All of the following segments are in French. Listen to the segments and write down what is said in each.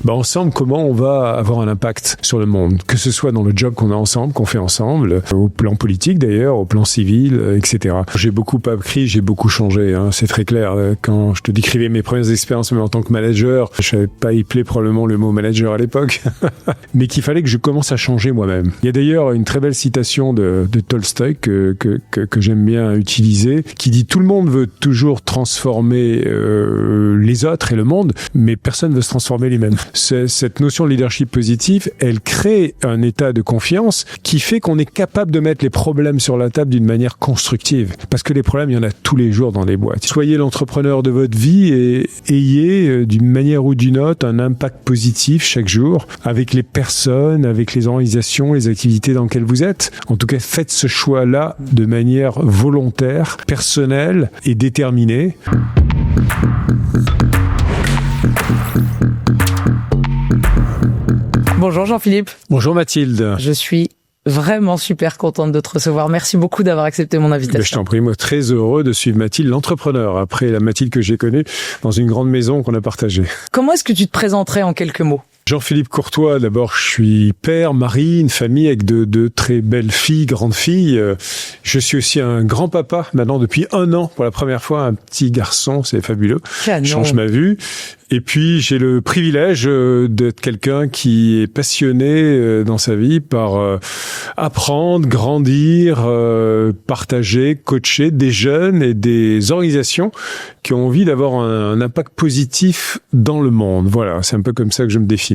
Ensemble, comment on va avoir un impact sur le monde, que ce soit dans le job qu'on a ensemble, qu'on fait ensemble, au plan politique d'ailleurs, au plan civil, etc. J'ai beaucoup appris, j'ai beaucoup changé, c'est très clair. Quand je te décrivais mes premières expériences, même en tant que manager, je savais pas y plaire probablement le mot manager à l'époque, mais qu'il fallait que je commence à changer moi-même. Il y a d'ailleurs une très belle citation de Tolstoï que j'aime bien utiliser, qui dit: tout le monde veut toujours transformer les autres et le monde, mais personne ne veut se transformer lui-même. Cette notion de leadership positif, elle crée un état de confiance qui fait qu'on est capable de mettre les problèmes sur la table d'une manière constructive. Parce que les problèmes, il y en a tous les jours dans les boîtes. Soyez l'entrepreneur de votre vie et ayez, d'une manière ou d'une autre, un impact positif chaque jour avec les personnes, avec les organisations, les activités dans lesquelles vous êtes. En tout cas, faites ce choix-là de manière volontaire, personnelle et déterminée. Bonjour Jean-Philippe. Bonjour Mathilde. Je suis vraiment super contente de te recevoir. Merci beaucoup d'avoir accepté mon invitation. Je t'en prie, moi très heureux de suivre Mathilde, l'entrepreneur, après la Mathilde que j'ai connue dans une grande maison qu'on a partagée. Comment est-ce que tu te présenterais en quelques mots ? Jean-Philippe Courtois, d'abord, je suis père, mari, une famille avec de très belles filles, grandes filles. Je suis aussi un grand-papa, maintenant depuis 1 an, pour la première fois, un petit garçon, c'est fabuleux. Canon. Change ma vue. Et puis, j'ai le privilège d'être quelqu'un qui est passionné dans sa vie par apprendre, grandir, partager, coacher des jeunes et des organisations qui ont envie d'avoir un impact positif dans le monde. Voilà, c'est un peu comme ça que je me définis.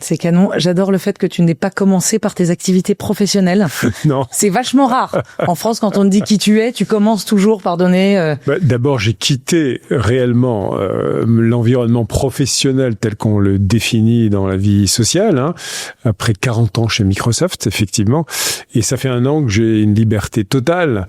C'est canon. J'adore le fait que tu n'aies pas commencé par tes activités professionnelles. Non. C'est vachement rare. En France, quand on te dit qui tu es, tu commences toujours par donner... D'abord, j'ai quitté réellement l'environnement professionnel tel qu'on le définit dans la vie sociale, après 40 ans chez Microsoft, effectivement. Et ça fait 1 an que j'ai une liberté totale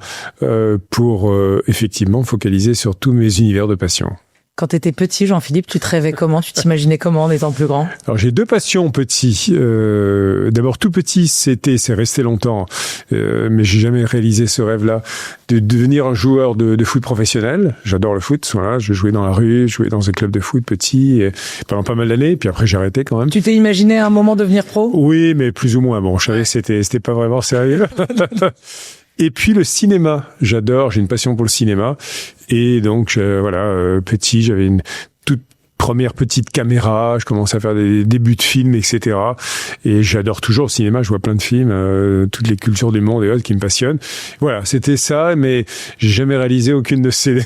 pour effectivement focaliser sur tous mes univers de passion. Quand tu étais petit, Jean-Philippe, tu te rêvais comment ? Tu t'imaginais comment en étant plus grand ? Alors j'ai 2 passions petits. D'abord tout petit, c'est resté longtemps, mais j'ai jamais réalisé ce rêve-là de devenir un joueur de foot professionnel. J'adore le foot. Voilà, je jouais dans la rue, je jouais dans un club de foot petit pendant pas mal d'années. Puis après j'ai arrêté quand même. Tu t'es imaginé à un moment devenir pro ? Oui, mais plus ou moins. Bon, je savais que c'était pas vraiment sérieux. Et puis le cinéma, j'adore, j'ai une passion pour le cinéma. Et donc, petit, j'avais une toute première petite caméra, je commençais à faire des débuts de films, etc. Et j'adore toujours le cinéma, je vois plein de films, toutes les cultures du monde et autres qui me passionnent. Voilà, c'était ça, mais j'ai jamais réalisé aucune de ces...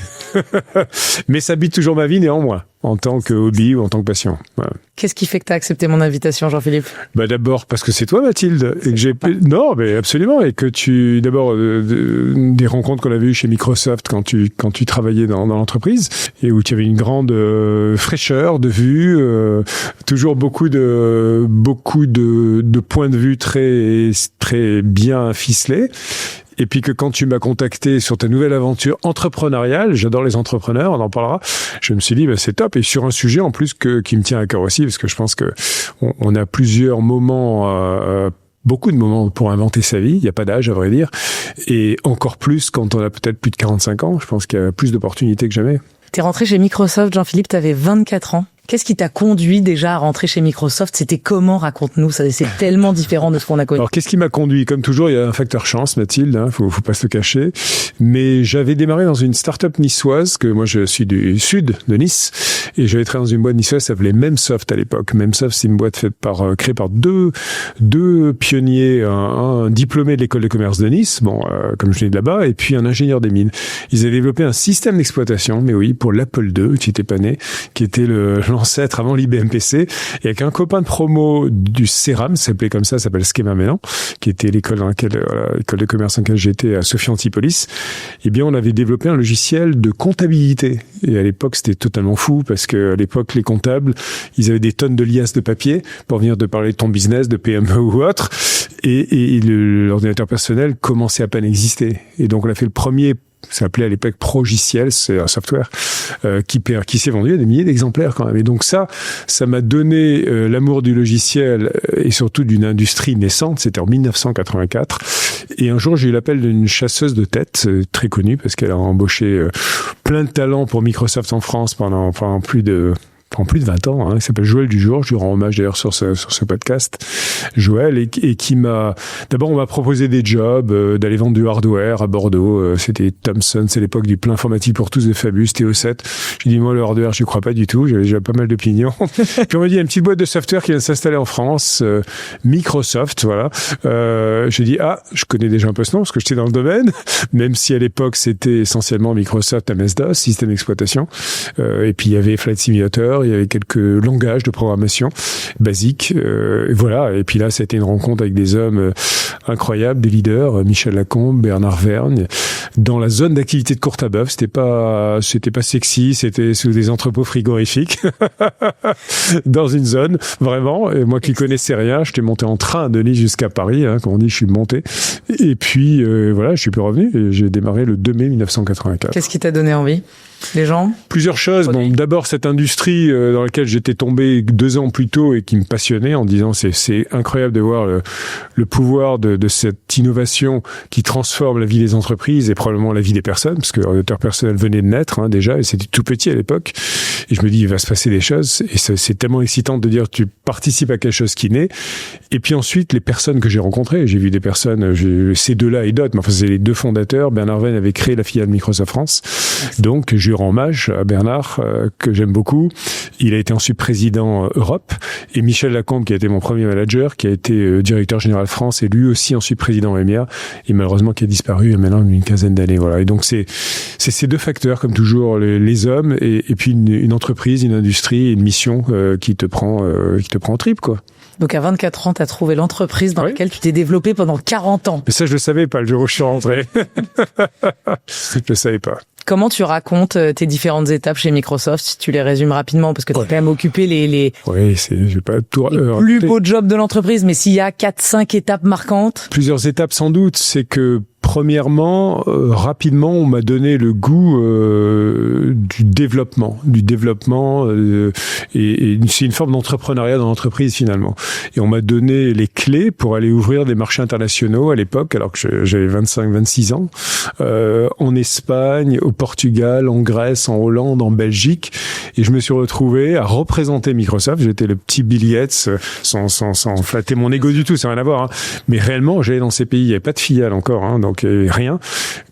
Mais ça habite toujours ma vie néanmoins, en tant que hobby ou en tant que passion. Voilà. Qu'est-ce qui fait que tu as accepté mon invitation, Jean-Philippe ? D'abord parce que c'est toi, Mathilde, et que non, mais absolument, et que d'abord des rencontres qu'on avait eues chez Microsoft quand tu travaillais dans l'entreprise et où tu avais une grande fraîcheur de vue, toujours beaucoup de points de vue très très bien ficelés. Et puis que quand tu m'as contacté sur ta nouvelle aventure entrepreneuriale, j'adore les entrepreneurs, on en parlera, je me suis dit, c'est top. Et sur un sujet en plus qui me tient à cœur aussi, parce que je pense que on a plusieurs moments, beaucoup de moments pour inventer sa vie. Il n'y a pas d'âge, à vrai dire. Et encore plus quand on a peut-être plus de 45 ans. Je pense qu'il y a plus d'opportunités que jamais. T'es rentré chez Microsoft, Jean-Philippe, t'avais 24 ans. Qu'est-ce qui t'a conduit déjà à rentrer chez Microsoft ? C'était comment ? Raconte-nous, ça, c'est tellement différent de ce qu'on a connu. Alors, qu'est-ce qui m'a conduit ? Comme toujours, il y a un facteur chance, Mathilde, faut pas se le cacher. Mais j'avais démarré dans une start-up niçoise, que moi je suis du sud de Nice, et j'avais travaillé dans une boîte niçoise qui s'appelait Memsoft à l'époque. Memsoft, c'est une boîte créée par deux pionniers, un diplômé de l'école de commerce de Nice, comme je venais de là-bas, et puis un ingénieur des mines. Ils avaient développé un système d'exploitation, mais oui, pour l'Apple II, qui était pas né, qui était l'ancêtre avant l'IBM PC, et avec un copain de promo du CERAM, ça s'appelait comme ça s'appelle Schema Mélan, qui était l'école l'école de commerce dans laquelle j'étais à Sophie Antipolis. Eh bien, on avait développé un logiciel de comptabilité. Et à l'époque, c'était totalement fou, parce que à l'époque, les comptables, ils avaient des tonnes de liasses de papier pour venir de parler de ton business, de PME ou autre. Et l'ordinateur personnel commençait à peine à exister. Et donc, on a fait le premier, ça s'appelait à l'époque Progiciel, c'est un software qui s'est vendu à des milliers d'exemplaires quand même. Et donc ça m'a donné l'amour du logiciel et surtout d'une industrie naissante. C'était en 1984. Et un jour, j'ai eu l'appel d'une chasseuse de tête très connue parce qu'elle a embauché plein de talents pour Microsoft en France pendant plus de pendant plus de 20 ans, hein, qui s'appelle Joël Dujour. Je lui rends hommage d'ailleurs sur ce podcast, Joël, et qui m'a... D'abord, on m'a proposé des jobs, d'aller vendre du hardware à Bordeaux. C'était Thomson, c'est l'époque du plein informatique pour tous des Fabus, TO7. J'ai dit, moi, le hardware, j'y crois pas du tout. J'avais déjà pas mal d'opinions. Puis on m'a dit, il y a une petite boîte de software qui vient de s'installer en France, Microsoft, voilà. J'ai dit, je connais déjà un peu ce nom, parce que j'étais dans le domaine, même si à l'époque, c'était essentiellement Microsoft MS-DOS, système d'exploitation. Et puis, il y avait Flight Simulator, il y avait quelques langages de programmation basiques. Et voilà. Et puis là, c'était une rencontre avec des hommes incroyables, des leaders, Michel Lacombe, Bernard Vergne, dans la zone d'activité de Courtabœuf. C'était pas sexy, c'était sous des entrepôts frigorifiques, dans une zone, vraiment. Et moi qui connaissais rien, j'étais monté en train de Nice jusqu'à Paris, hein, comme on dit, je suis monté. Et puis, voilà, je suis plus revenu et j'ai démarré le 2 mai 1984. Qu'est-ce qui t'a donné envie? Les gens? Plusieurs choses. Bon, d'abord, cette industrie dans laquelle j'étais tombé 2 ans plus tôt et qui me passionnait en disant c'est incroyable de voir le pouvoir de cette innovation qui transforme la vie des entreprises et probablement la vie des personnes, parce que l'ordinateur personnel venait de naître, hein, déjà, et c'était tout petit à l'époque. Et je me dis, il va se passer des choses. Et c'est tellement excitant de dire tu participes à quelque chose qui naît. Et puis ensuite, les personnes que j'ai rencontrées, j'ai vu des personnes, ces deux-là et d'autres, mais enfin, c'est les 2 fondateurs. Bernard Vergne avait créé la filiale Microsoft France. Donc, je lui rends hommage à Bernard, que j'aime beaucoup. Il a été ensuite président Europe. Et Michel Lacombe, qui a été mon premier manager, qui a été directeur général France, et lui aussi ensuite président EMEA, et malheureusement qui a disparu il y a maintenant une quinzaine d'années. Voilà. Et donc, c'est ces 2 facteurs, comme toujours, les hommes, et puis une entreprise, une industrie, une mission qui te prend en trip, quoi. Donc à 24 ans, tu as trouvé l'entreprise dans laquelle tu t'es développé pendant 40 ans. Mais ça, je le savais pas le jour où je suis rentré. Je le savais pas. Comment tu racontes tes différentes étapes chez Microsoft, si tu les résumes rapidement, parce que tu as quand même occupé les je vais pas tout plus beaux jobs de l'entreprise, mais s'il y a 4-5 étapes marquantes. Plusieurs étapes sans doute, c'est que premièrement, rapidement, on m'a donné le goût du développement, et c'est une forme d'entrepreneuriat dans l'entreprise finalement. Et on m'a donné les clés pour aller ouvrir des marchés internationaux à l'époque, alors que j'avais 25-26 ans, en Espagne, au Portugal, en Grèce, en Hollande, en Belgique, et je me suis retrouvé à représenter Microsoft. J'étais le petit Bill Gates, sans flatter mon ego du tout, ça n'a rien à voir, hein. Mais réellement, j'allais dans ces pays, il n'y avait pas de filiale encore, hein, donc rien,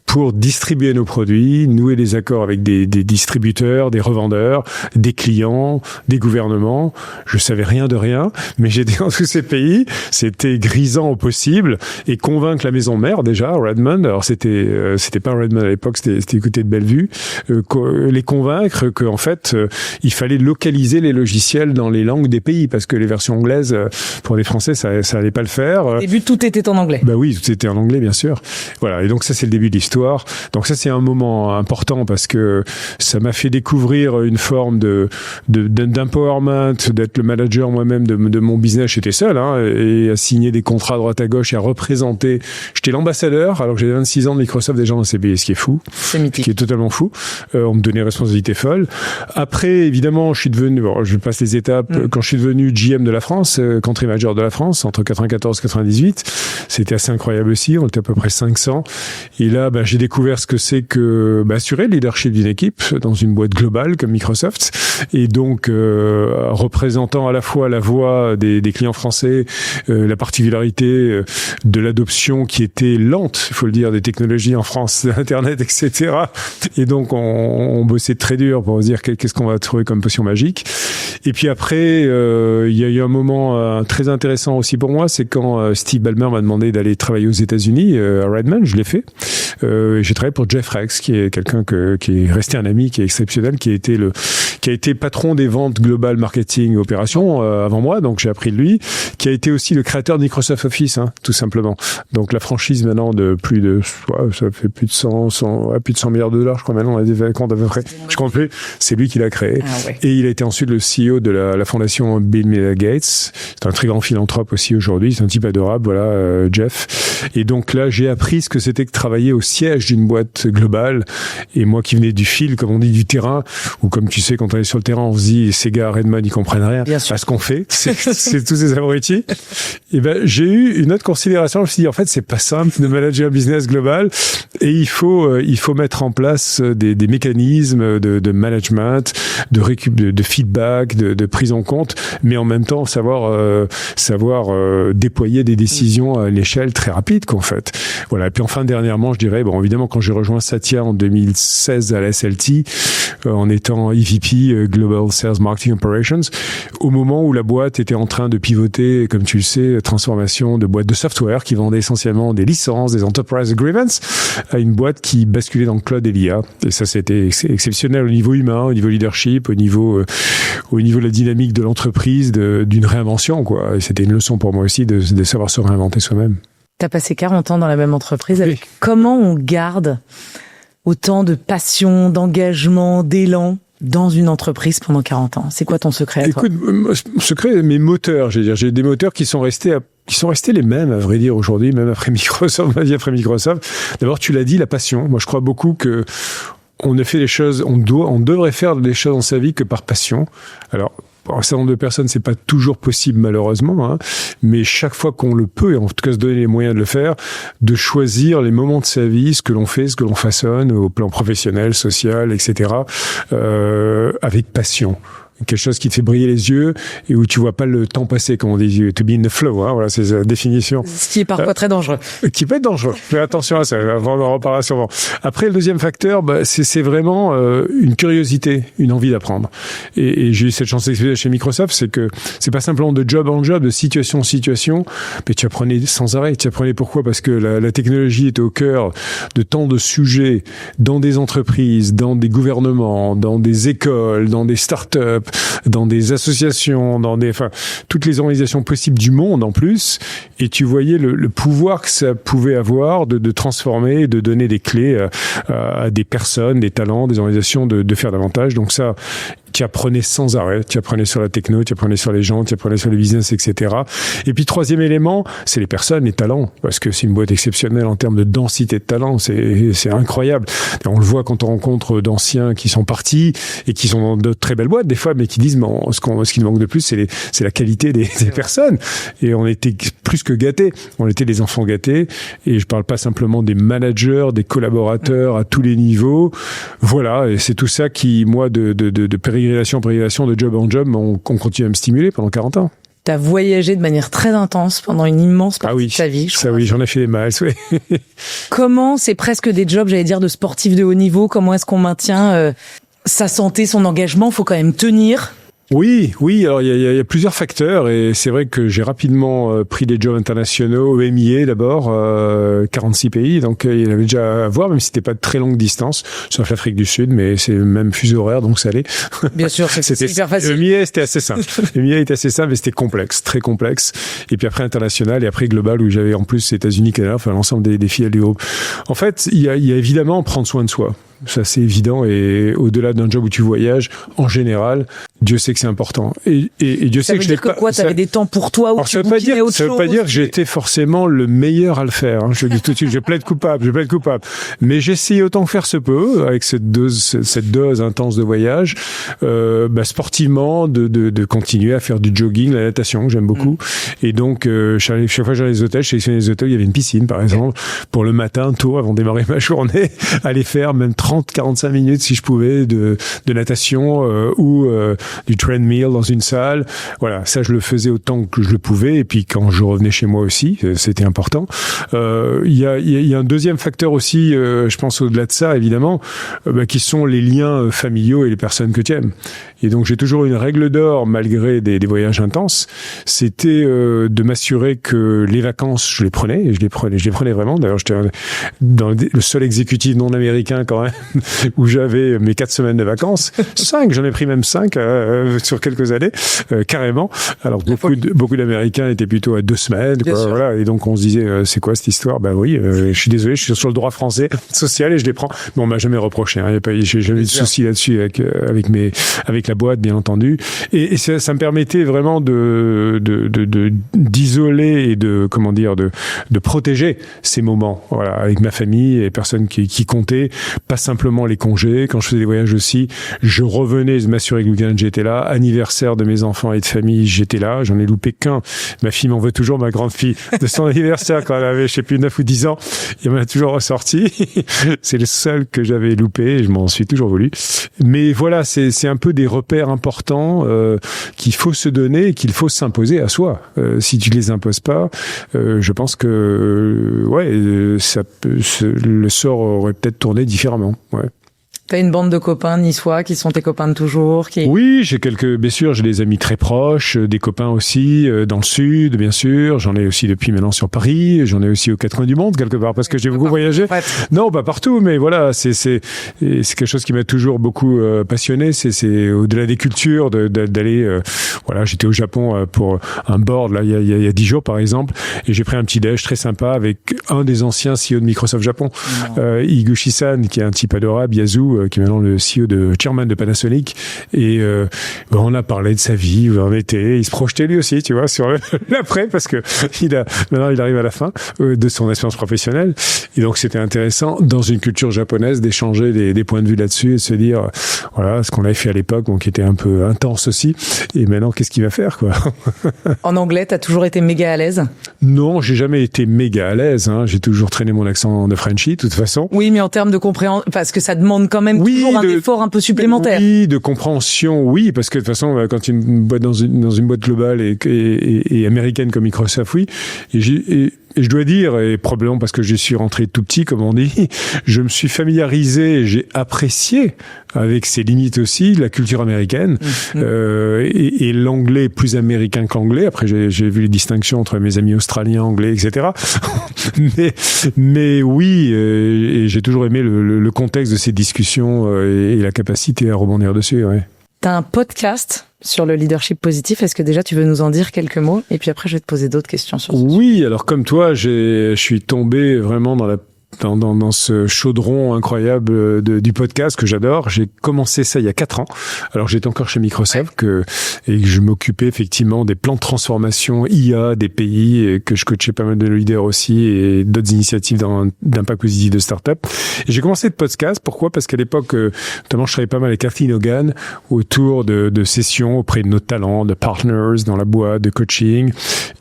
pour distribuer nos produits, nouer des accords avec des distributeurs, des revendeurs, des clients, des gouvernements. Je savais rien de rien, mais j'étais dans tous ces pays. C'était grisant au possible, et convaincre la maison mère déjà, Redmond. Alors c'était pas Redmond à l'époque, c'était du côté de Bellevue. Les convaincre qu'en fait il fallait localiser les logiciels dans les langues des pays, parce que les versions anglaises pour les Français ça allait pas le faire. Au début tout était en anglais. Bah oui, tout était en anglais bien sûr. Voilà, et donc ça c'est le début de l'histoire. Donc ça c'est un moment important parce que ça m'a fait découvrir une forme d'empowerment, d'être le manager moi-même de mon business. J'étais seul, hein, et à signer des contrats à droite à gauche et à représenter. J'étais l'ambassadeur alors que j'avais 26 ans de Microsoft déjà dans ces pays, ce qui est fou. C'est mythique. Ce qui est totalement fou. On me donnait une responsabilité folle. Après, évidemment, je suis devenu, je passe les étapes, quand je suis devenu GM de la France, country manager de la France, entre 94 et 98, c'était assez incroyable aussi. On était à peu près 500. Et là, j'ai découvert ce que c'est que assurer le leadership d'une équipe dans une boîte globale comme Microsoft, et donc représentant à la fois la voix des clients français, la particularité de l'adoption qui était lente, il faut le dire, des technologies en France, de Internet, etc. Et donc on bossait très dur pour se dire qu'est-ce qu'on va trouver comme potion magique. Et puis après, il y a eu un moment très intéressant aussi pour moi, c'est quand Steve Ballmer m'a demandé d'aller travailler aux États-Unis à Redmond. Je l'ai fait. J'ai travaillé pour Jeff Rex, qui est quelqu'un qui est resté un ami, qui est exceptionnel, qui a été patron des ventes globales marketing opérations avant moi, donc j'ai appris de lui, qui a été aussi le créateur de Microsoft Office, hein, tout simplement. Donc la franchise maintenant de ça fait plus de 100 milliards de dollars, je crois maintenant, on a des comptes à peu près. Je compte plus. C'est lui qui l'a créé. Ah ouais. Et il a été ensuite le CEO de la fondation Bill Melinda Gates. C'est un très grand philanthrope aussi aujourd'hui. C'est un type adorable, voilà, Jeff. Et donc là, j'ai appris ce que c'était que travailler au siège d'une boîte globale. Et moi qui venais du fil, comme on dit, du terrain, ou comme tu sais, quand on est sur le terrain, on se dit, ces gars à Redmond, ils comprennent rien à ce qu'on fait. C'est tous ces abrutis. Et ben, j'ai eu une autre considération. Je me suis dit, en fait, c'est pas simple de manager un business global. Et il faut mettre en place des mécanismes de management, de feedback, de prise en compte, mais en même temps savoir déployer des décisions à l'échelle très rapide, qu'en fait. Voilà. Et puis enfin, dernièrement, je dirais, bon, évidemment, quand j'ai rejoint Satya en 2016 à la SLT, en étant EVP Global Sales Marketing Operations, au moment où la boîte était en train de pivoter, comme tu le sais, transformation de boîte de software qui vendait essentiellement des licences, des enterprise agreements, à une boîte qui basculait dans le cloud et l'IA. Et ça, c'était exceptionnel au niveau humain, au niveau leadership, au niveau de la dynamique de l'entreprise, d'une réinvention, quoi. Et c'était une leçon pour moi aussi de savoir se réinventer soi-même. T'as passé 40 ans dans la même entreprise. Oui. Comment on garde autant de passion, d'engagement, d'élan dans une entreprise pendant 40 ans? C'est quoi ton secret? Écoute, mon secret, mes moteurs, j'ai des moteurs qui sont restés les mêmes, à vrai dire, aujourd'hui, même après Microsoft, D'abord, tu l'as dit, la passion. Moi, je crois beaucoup que on ne fait les choses, on devrait faire des choses dans sa vie que par passion. Alors, pour un certain nombre de personnes, c'est pas toujours possible, malheureusement, hein, mais chaque fois qu'on le peut, et en tout cas se donner les moyens de le faire, de choisir les moments de sa vie, ce que l'on fait, ce que l'on façonne, au plan professionnel, social, etc., avec passion. Quelque chose qui te fait briller les yeux et où tu vois pas le temps passer, comme on dit, to be in the flow, hein, voilà, c'est la définition. Ce qui est parfois très dangereux. Qui peut être dangereux. Fais attention à ça, avant d'en reparler sûrement. Après, le deuxième facteur, c'est vraiment une curiosité, une envie d'apprendre. Et j'ai eu cette chance d'expérimenter chez Microsoft, c'est que c'est pas simplement de job en job, de situation en situation, mais tu apprenais sans arrêt. Tu apprenais pourquoi? Parce que la technologie était au cœur de tant de sujets dans des entreprises, dans des gouvernements, dans des écoles, dans des startups, dans des associations, toutes les organisations possibles du monde en plus, et tu voyais le pouvoir que ça pouvait avoir de transformer, de donner des clés à des personnes, des talents, des organisations de faire davantage. Donc ça, tu apprenais sans arrêt, tu apprenais sur la techno, tu apprenais sur les gens, tu apprenais sur les business, etc. Et puis troisième élément, c'est les personnes, les talents, parce que c'est une boîte exceptionnelle en termes de densité de talents, c'est incroyable. Et on le voit quand on rencontre d'anciens qui sont partis et qui sont dans de très belles boîtes des fois, mais qui disent ce qui nous manque de plus, c'est la qualité des personnes. Et on était plus que gâtés, on était des enfants gâtés. Et je parle pas simplement des managers, des collaborateurs à tous les niveaux. Voilà, et c'est tout ça qui, moi, de pérégrination, de job en job, on continue à me stimuler pendant 40 ans. T'as voyagé de manière très intense pendant une immense partie de ta vie. Oui, j'en ai fait des miles, oui. Comment, c'est presque des jobs, j'allais dire, de sportif de haut niveau, comment est-ce qu'on maintient sa santé, son engagement? Faut quand même tenir. Oui. Alors il y a plusieurs facteurs et c'est vrai que j'ai rapidement pris des jobs internationaux, EMEA d'abord, 46 pays, donc il y avait déjà à voir, même si c'était pas de très longue distance, sauf l'Afrique du Sud, mais c'est le même fuseau horaire, donc ça allait. Bien sûr, c'était hyper facile. EMEA c'était assez simple. EMEA était assez simple, mais c'était complexe, très complexe. Et puis après international et après global où j'avais en plus États-Unis, Canada, enfin l'ensemble des filiales du groupe. En fait, il y a évidemment prendre soin de soi. Ça, c'est évident. Et au-delà d'un job où tu voyages, en général, Dieu sait que c'est important. Et Dieu sait que je l'ai pas. Quoi, t'avais des temps pour toi ou tu bouquinais autre chose? Ça veut pas dire que j'ai été forcément le meilleur à le faire. Hein. Je le dis tout de suite, je plaide coupable. Mais j'ai essayé autant que faire se peut, avec cette dose intense de voyage, sportivement, de continuer à faire du jogging, la natation, que j'aime beaucoup. Et donc, chaque fois que j'allais les hôtels, je sélectionnais les hôtels, il y avait une piscine, par exemple, pour le matin, tôt, avant de démarrer ma journée, aller faire même 30-45 minutes, si je pouvais, de natation, ou du treadmill dans une salle. Voilà, ça, je le faisais autant que je le pouvais. Et puis, quand je revenais chez moi aussi, c'était important. Il y a un deuxième facteur aussi, je pense au-delà de ça, évidemment, qui sont les liens familiaux et les personnes que tu aimes. Et donc, j'ai toujours une règle d'or, malgré des voyages intenses. C'était de m'assurer que les vacances, je les prenais. Et je les prenais vraiment. D'ailleurs, j'étais dans le seul exécutif non américain, quand même, où j'avais mes 4 semaines de vacances. 5, j'en ai pris même 5 sur quelques années, carrément. Alors beaucoup d'Américains étaient plutôt à 2 semaines, quoi, voilà. Et donc on se disait, c'est quoi cette histoire? Ben oui, je suis désolé, je suis sur le droit français social et je les prends. Mais on m'a jamais reproché. Hein. J'ai jamais eu de soucis là-dessus avec la boîte, bien entendu. Et ça me permettait vraiment d'isoler et de protéger ces moments, voilà, avec ma famille et personnes qui comptaient, pas simplement les congés. Quand je faisais des voyages aussi, je revenais de m'assurer que le week-end j'étais là. Anniversaire de mes enfants et de famille, j'étais là. J'en ai loupé qu'un. Ma fille m'en veut toujours, ma grande fille, de son anniversaire quand elle avait, je sais plus, 9 ou 10 ans. Il m'en a toujours ressorti. C'est le seul que j'avais loupé et je m'en suis toujours voulu. Mais voilà, c'est un peu des repères importants qu'il faut se donner et qu'il faut s'imposer à soi. Si tu les imposes pas, je pense que le sort aurait peut-être tourné différemment. Ouais. T'as une bande de copains niçois qui sont tes copains de toujours, Oui, j'ai bien sûr, j'ai des amis très proches, des copains aussi dans le sud, bien sûr. J'en ai aussi depuis maintenant sur Paris. J'en ai aussi aux 4 coins du monde quelque part parce que j'ai beaucoup voyagé. Non, pas partout, mais voilà, c'est quelque chose qui m'a toujours beaucoup passionné. C'est au-delà des cultures d'aller. Voilà, j'étais au Japon pour un board là il y a 10 jours par exemple, et j'ai pris un petit déj très sympa avec un des anciens CEO de Microsoft Japon, Higuchi-san, qui est un type adorable, Yasu, qui est maintenant le CEO chairman de Panasonic, et on a parlé de sa vie, où il en était, il se projetait lui aussi, tu vois, sur l'après, parce que maintenant il arrive à la fin de son expérience professionnelle, et donc c'était intéressant dans une culture japonaise d'échanger des points de vue là-dessus et de se dire, voilà, ce qu'on avait fait à l'époque, donc qui était un peu intense aussi, et maintenant qu'est-ce qu'il va faire, quoi. En anglais, t'as toujours été méga à l'aise? Non, j'ai jamais été méga à l'aise, hein. J'ai toujours traîné mon accent de Frenchie, de toute façon. Oui, mais en termes de compréhension, parce que ça demande quand même toujours un effort un peu supplémentaire. Oui, de compréhension, oui, parce que de toute façon, quand tu boîte dans une boîte globale et américaine comme Microsoft, oui, et je dois dire, et probablement parce que je suis rentré tout petit, comme on dit, je me suis familiarisé et j'ai apprécié, avec ses limites aussi, la culture américaine, et l'anglais plus américain qu'anglais. Après, j'ai vu les distinctions entre mes amis australiens, anglais, etc. mais oui, et j'ai toujours aimé le contexte de ces discussions et la capacité à rebondir dessus, ouais. T'as un podcast sur le leadership positif. Est-ce que déjà tu veux nous en dire quelques mots? Et puis après, je vais te poser d'autres questions sur ça. Oui, alors comme toi, je suis tombé vraiment dans ce chaudron incroyable du podcast que j'adore. J'ai commencé ça il y a 4 ans. Alors j'étais encore chez Microsoft et je m'occupais effectivement des plans de transformation IA des pays, et que je coachais pas mal de leaders aussi et d'autres initiatives d'impact positif de start-up. Et j'ai commencé le podcast. Pourquoi? Parce qu'à l'époque, notamment, je travaillais pas mal avec Cathy Hogan autour de sessions auprès de nos talents, de partners dans la boîte, de coaching,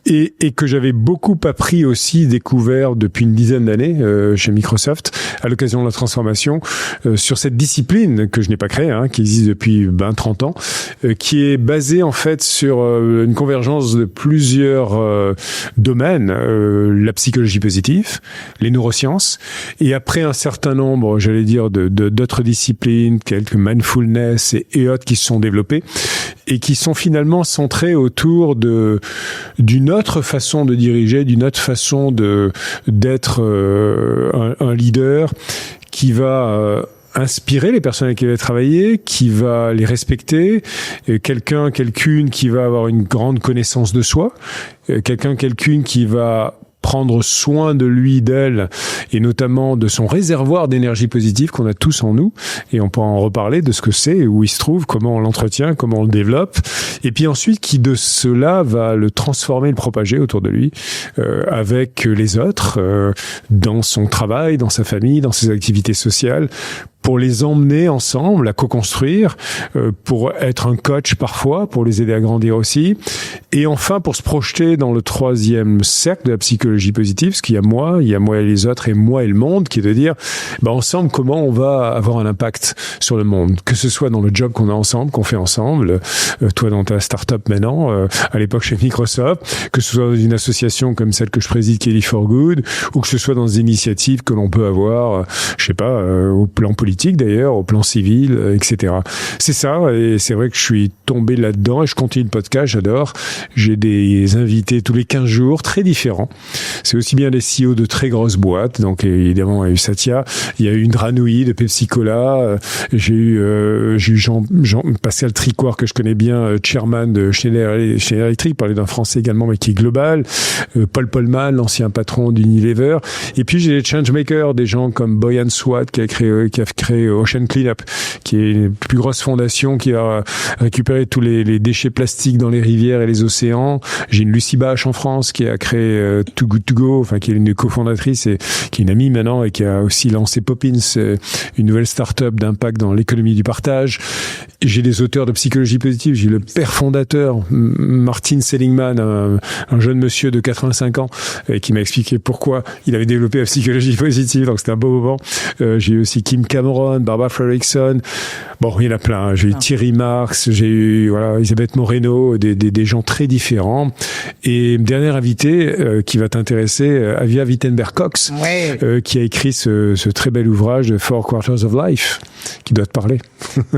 et que j'avais beaucoup appris aussi, découvert depuis une dizaine d'années chez Microsoft, à l'occasion de la transformation, sur cette discipline que je n'ai pas créée, hein, qui existe depuis 30 ans, qui est basée en fait sur une convergence de plusieurs domaines, la psychologie positive, les neurosciences, et après un certain nombre, j'allais dire, d'autres disciplines, quelques mindfulness et autres qui se sont développées, et qui sont finalement centrées autour d'une autre façon de diriger, d'une autre façon d'être un leader qui va inspirer les personnes avec qui il va travailler, qui va les respecter, quelqu'une qui va avoir une grande connaissance de soi, quelqu'une qui va prendre soin de lui, d'elle, et notamment de son réservoir d'énergie positive qu'on a tous en nous, et on pourra en reparler de ce que c'est, où il se trouve, comment on l'entretient, comment on le développe, et puis ensuite qui de cela va le transformer, le propager autour de lui, avec les autres, dans son travail, dans sa famille, dans ses activités sociales, pour les emmener ensemble, à co-construire, pour être un coach parfois, pour les aider à grandir aussi, et enfin pour se projeter dans le 3e cercle de la psychologie positive, parce qu'il y a moi et les autres, et moi et le monde, qui est de dire, ensemble, comment on va avoir un impact sur le monde, que ce soit dans le job qu'on a ensemble, qu'on fait ensemble, toi dans ta start-up maintenant, à l'époque chez Microsoft, que ce soit dans une association comme celle que je préside, Kelly for Good, ou que ce soit dans des initiatives que l'on peut avoir, je sais pas, au plan politique, politique d'ailleurs, au plan civil, etc. C'est ça, et c'est vrai que je suis tombé là-dedans et je continue le podcast, j'adore. J'ai des invités tous les 15 jours, très différents. C'est aussi bien des CEO de très grosses boîtes, donc évidemment il y a eu Satya, il y a eu Indra Nooyi de Pepsi Cola, j'ai eu Jean Pascal Tricoire que je connais bien, chairman de Schneider Electric, parler d'un français également mais qui est global, Paul Polman, l'ancien patron d'Unilever, et puis j'ai des changemakers, des gens comme Boyan Swat qui a créé Ocean Cleanup, qui est une plus grosse fondation qui a récupéré tous les déchets plastiques dans les rivières et les océans. J'ai une Lucie Bache en France qui a créé Too Good To Go, enfin qui est une cofondatrice et qui est une amie maintenant et qui a aussi lancé Poppins, une nouvelle start-up d'impact dans l'économie du partage. J'ai des auteurs de psychologie positive. J'ai le père fondateur, Martin Seligman, un jeune monsieur de 85 ans, qui m'a expliqué pourquoi il avait développé la psychologie positive. Donc c'était un beau moment. J'ai eu aussi Kim Cameron, Barbara Fredrickson. Bon, il y en a plein. J'ai eu Thierry Marx, j'ai eu Elisabeth Moreno, des gens très différents. Et dernier invité qui va t'intéresser, Avia Wittenberg-Cox, qui a écrit ce très bel ouvrage de Four Quarters of Life, qui doit te parler.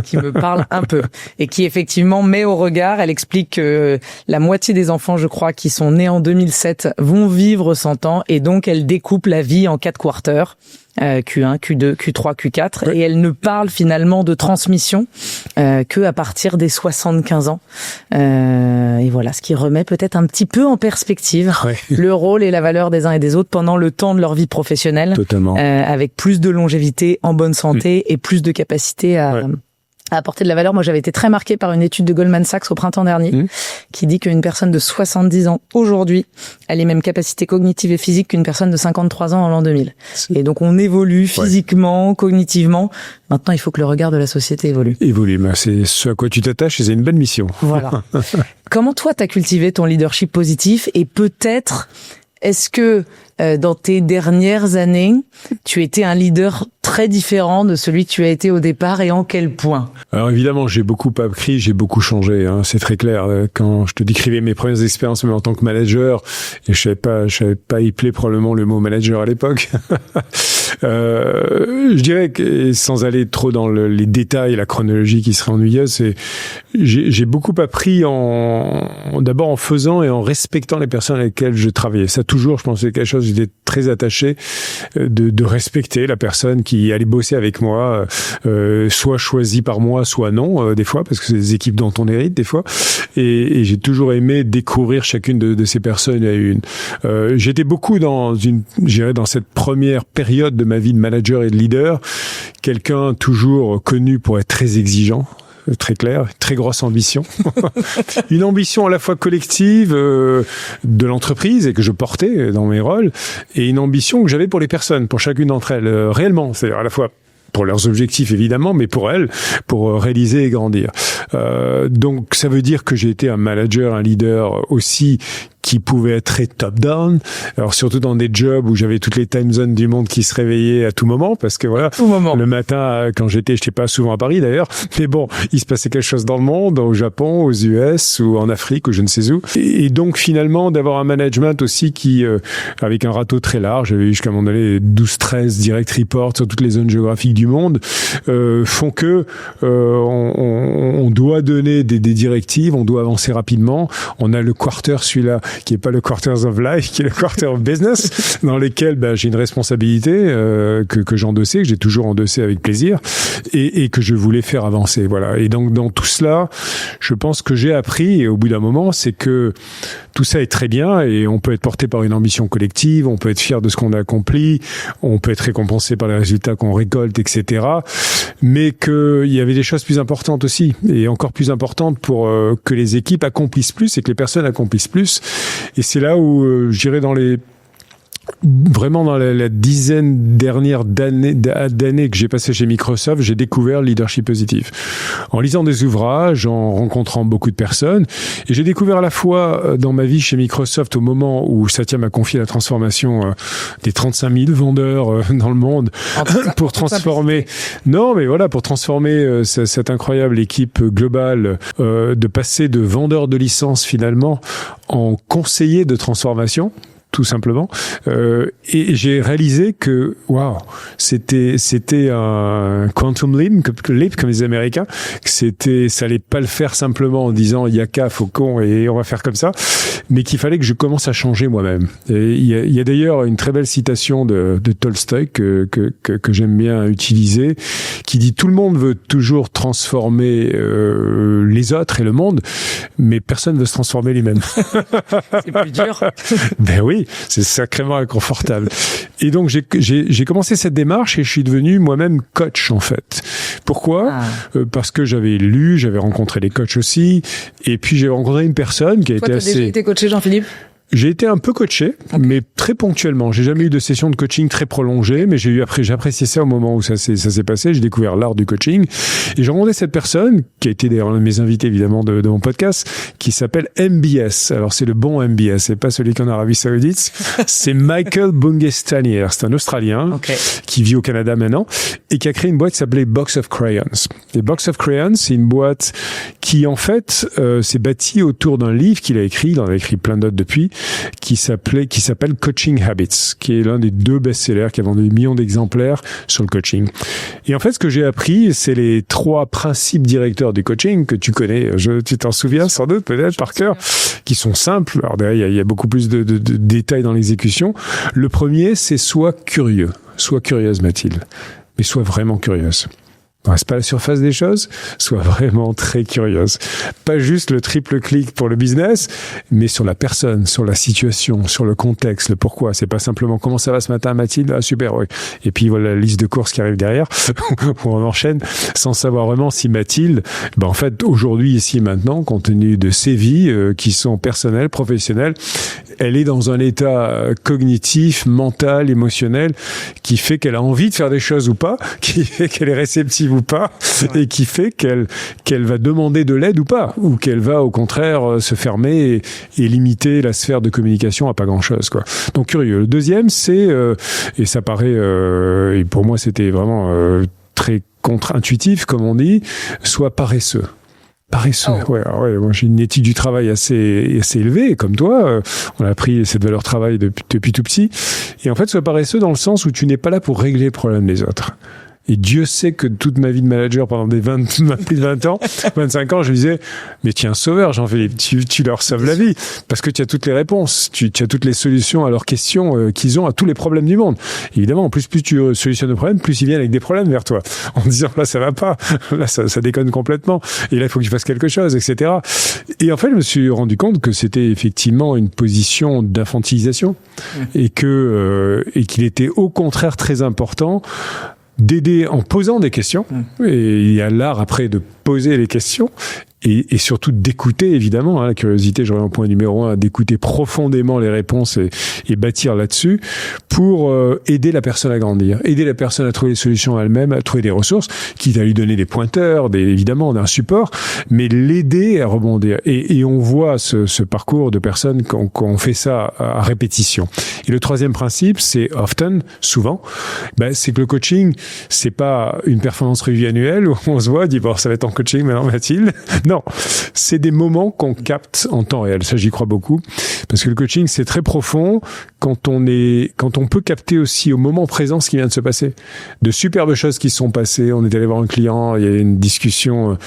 Qui me parle un peu. Et qui effectivement met au regard, elle explique que la moitié des enfants, je crois, qui sont nés en 2007 vont vivre 100 ans et donc elle découpe la vie en 4 quarters. Q1, Q2, Q3, Q4, et elle ne parle finalement de transmission que à partir des 75 ans. Et voilà, ce qui remet peut-être un petit peu en perspective le rôle et la valeur des uns et des autres pendant le temps de leur vie professionnelle. Totalement. Avec plus de longévité, en bonne santé et plus de capacité à apporter de la valeur. Moi, j'avais été très marquée par une étude de Goldman Sachs au printemps dernier qui dit qu'une personne de 70 ans aujourd'hui a les mêmes capacités cognitives et physiques qu'une personne de 53 ans en l'an 2000. Et donc, on évolue physiquement, cognitivement. Maintenant, il faut que le regard de la société évolue. Évolue, c'est ce à quoi tu t'attaches et c'est une bonne mission. Voilà. Comment toi, t'as cultivé ton leadership positif et peut-être, est-ce que dans tes dernières années, tu étais un leader très différent de celui que tu as été au départ et en quel point? Alors évidemment, j'ai beaucoup appris, j'ai beaucoup changé, c'est très clair. Quand je te décrivais mes premières expériences, même en tant que manager, et je savais pas y plaire probablement le mot manager à l'époque. Je dirais que, sans aller trop dans les détails, la chronologie qui serait ennuyeuse, j'ai beaucoup appris d'abord en faisant et en respectant les personnes avec lesquelles je travaillais. Ça toujours, je pensais quelque chose, j'étais très attaché de respecter la personne qui allait bosser avec moi, soit choisie par moi, soit non, des fois, parce que c'est des équipes dont on hérite des fois. Et j'ai toujours aimé découvrir chacune de ces personnes à une. J'étais beaucoup dans cette première période de ma vie de manager et de leader, quelqu'un toujours connu pour être très exigeant. Très clair, très grosse ambition. Une ambition à la fois collective de l'entreprise et que je portais dans mes rôles, et une ambition que j'avais pour les personnes, pour chacune d'entre elles, réellement. C'est-à-dire à la fois pour leurs objectifs évidemment, mais pour elles, pour réaliser et grandir. Donc ça veut dire que j'ai été un manager, un leader aussi qui pouvait être très top-down, alors surtout dans des jobs où j'avais toutes les time zones du monde qui se réveillaient à tout moment, parce que voilà, le matin, quand j'étais pas souvent à Paris d'ailleurs, mais bon, il se passait quelque chose dans le monde, au Japon, aux US, ou en Afrique, ou je ne sais où. Et donc finalement, d'avoir un management aussi qui, avec un râteau très large, j'avais eu jusqu'à un moment donné 12-13 direct reports sur toutes les zones géographiques du monde, font que on doit donner des directives, on doit avancer rapidement. On a le quarter, celui-là, qui est pas le quarters of life, qui est le quarter of business, dans lesquels j'ai une responsabilité que j'endossais, que j'ai toujours endossé avec plaisir, et que je voulais faire avancer. Voilà. Et donc dans tout cela, je pense que j'ai appris, et au bout d'un moment, c'est que tout ça est très bien, et on peut être porté par une ambition collective, on peut être fier de ce qu'on a accompli, on peut être récompensé par les résultats qu'on récolte, etc. Mais qu'il y avait des choses plus importantes aussi, et encore plus importantes pour que les équipes accomplissent plus et que les personnes accomplissent plus. Et c'est là où, je dirais, dans la dizaine dernière d'années que j'ai passé chez Microsoft, j'ai découvert le leadership positif. En lisant des ouvrages, en rencontrant beaucoup de personnes. Et j'ai découvert à la fois dans ma vie chez Microsoft, au moment où Satya m'a confié la transformation des 35 000 vendeurs dans le monde pour transformer... Non, mais voilà, pour transformer cette incroyable équipe globale, de passer de vendeurs de licences finalement en conseillers de transformation. tout simplement. Et j'ai réalisé que, waouh, c'était un quantum leap, comme les Américains, que ça allait pas le faire simplement en disant yaka, faucon, et on va faire comme ça, mais qu'il fallait que je commence à changer moi-même. Et il y a d'ailleurs une très belle citation de Tolstoï que j'aime bien utiliser, qui dit: tout le monde veut toujours transformer les autres et le monde, mais personne veut se transformer lui-même. C'est plus dur. Ben oui, c'est sacrément inconfortable. Et donc j'ai commencé cette démarche et je suis devenu moi-même coach en fait. Pourquoi ? Parce que j'avais rencontré des coachs aussi, et puis j'ai rencontré une personne qui a été assez... Toi, t'as déjà été coaché, Jean-Philippe ? J'ai été un peu coaché, mais très ponctuellement. J'ai jamais eu de session de coaching très prolongée, mais j'ai apprécié ça au moment où ça s'est passé. J'ai découvert l'art du coaching. Et j'ai rencontré cette personne, qui a été d'ailleurs l'un de mes invités, évidemment, de mon podcast, qui s'appelle MBS. Alors, c'est le bon MBS. C'est pas celui qu'en Arabie Saoudite. C'est Michael Bungestanier. C'est un Australien qui vit au Canada maintenant et qui a créé une boîte qui s'appelait Box of Crayons. Et Box of Crayons, c'est une boîte qui, en fait, s'est bâtie autour d'un livre qu'il a écrit. Il en a écrit plein d'autres depuis, qui s'appelle Coaching Habits, qui est l'un des 2 best-sellers qui a vendu des millions d'exemplaires sur le coaching. Et en fait, ce que j'ai appris, c'est les 3 principes directeurs du coaching que tu connais. Tu t'en souviens sans doute, peut-être par cœur, qui sont simples. Alors derrière, il y a beaucoup plus de détails dans l'exécution. Le premier, c'est sois curieux. Sois curieuse, Mathilde. Mais sois vraiment curieuse. Ne reste pas à la surface des choses, sois vraiment très curieuse. Pas juste le triple clic pour le business, mais sur la personne, sur la situation, sur le contexte, le pourquoi. C'est pas simplement comment ça va ce matin, Mathilde? Ah, super, oui. Et puis voilà la liste de courses qui arrive derrière, où on enchaîne, sans savoir vraiment si Mathilde, en fait, aujourd'hui, ici, maintenant, compte tenu de ses vies, qui sont personnelles, professionnelles, elle est dans un état cognitif, mental, émotionnel, qui fait qu'elle a envie de faire des choses ou pas, qui fait qu'elle est réceptive ou pas, et qui fait qu'elle va demander de l'aide ou pas, ou qu'elle va au contraire se fermer et limiter la sphère de communication à pas grand-chose, quoi. Donc curieux. Le deuxième, c'est et ça paraît et pour moi c'était vraiment très contre-intuitif comme on dit, soit paresseux. Paresseux. Ouais, moi j'ai une éthique du travail assez élevée, comme toi. On a appris cette valeur travail depuis tout petit. Et en fait, sois paresseux dans le sens où tu n'es pas là pour régler les problèmes des autres. Et Dieu sait que toute ma vie de manager pendant plus de 20 ans, 25 ans, je me disais, mais tu es un sauveur, Jean-Philippe, tu leur sauves la vie. Parce que tu as toutes les réponses, tu as toutes les solutions à leurs questions qu'ils ont, à tous les problèmes du monde. Évidemment, en plus tu solutionnes le problème, plus ils viennent avec des problèmes vers toi. En disant, là, ça va pas. Là, ça déconne complètement. Et là, il faut que tu fasses quelque chose, etc. Et en fait, je me suis rendu compte que c'était effectivement une position d'infantilisation. Et qu'il était au contraire très important d'aider en posant des questions. Et il y a l'art après de poser les questions et surtout d'écouter, évidemment. La curiosité, j'aurais un point numéro 1, d'écouter profondément les réponses et bâtir là-dessus pour aider la personne à grandir, aider la personne à trouver des solutions elle-même, à trouver des ressources, quitte à lui donner des pointeurs, évidemment, d'un support, mais l'aider à rebondir. Et on voit ce parcours de personnes qui ont fait ça à répétition. Et le troisième principe, c'est often, souvent, c'est que le coaching, c'est pas une performance revue annuelle où on se voit, dit bon, ça va être en coaching maintenant, Mathilde. Non, c'est des moments qu'on capte en temps réel. Ça, j'y crois beaucoup. Parce que le coaching, c'est très profond quand on peut capter aussi au moment présent ce qui vient de se passer. De superbes choses qui se sont passées. On est allé voir un client, il y a eu une discussion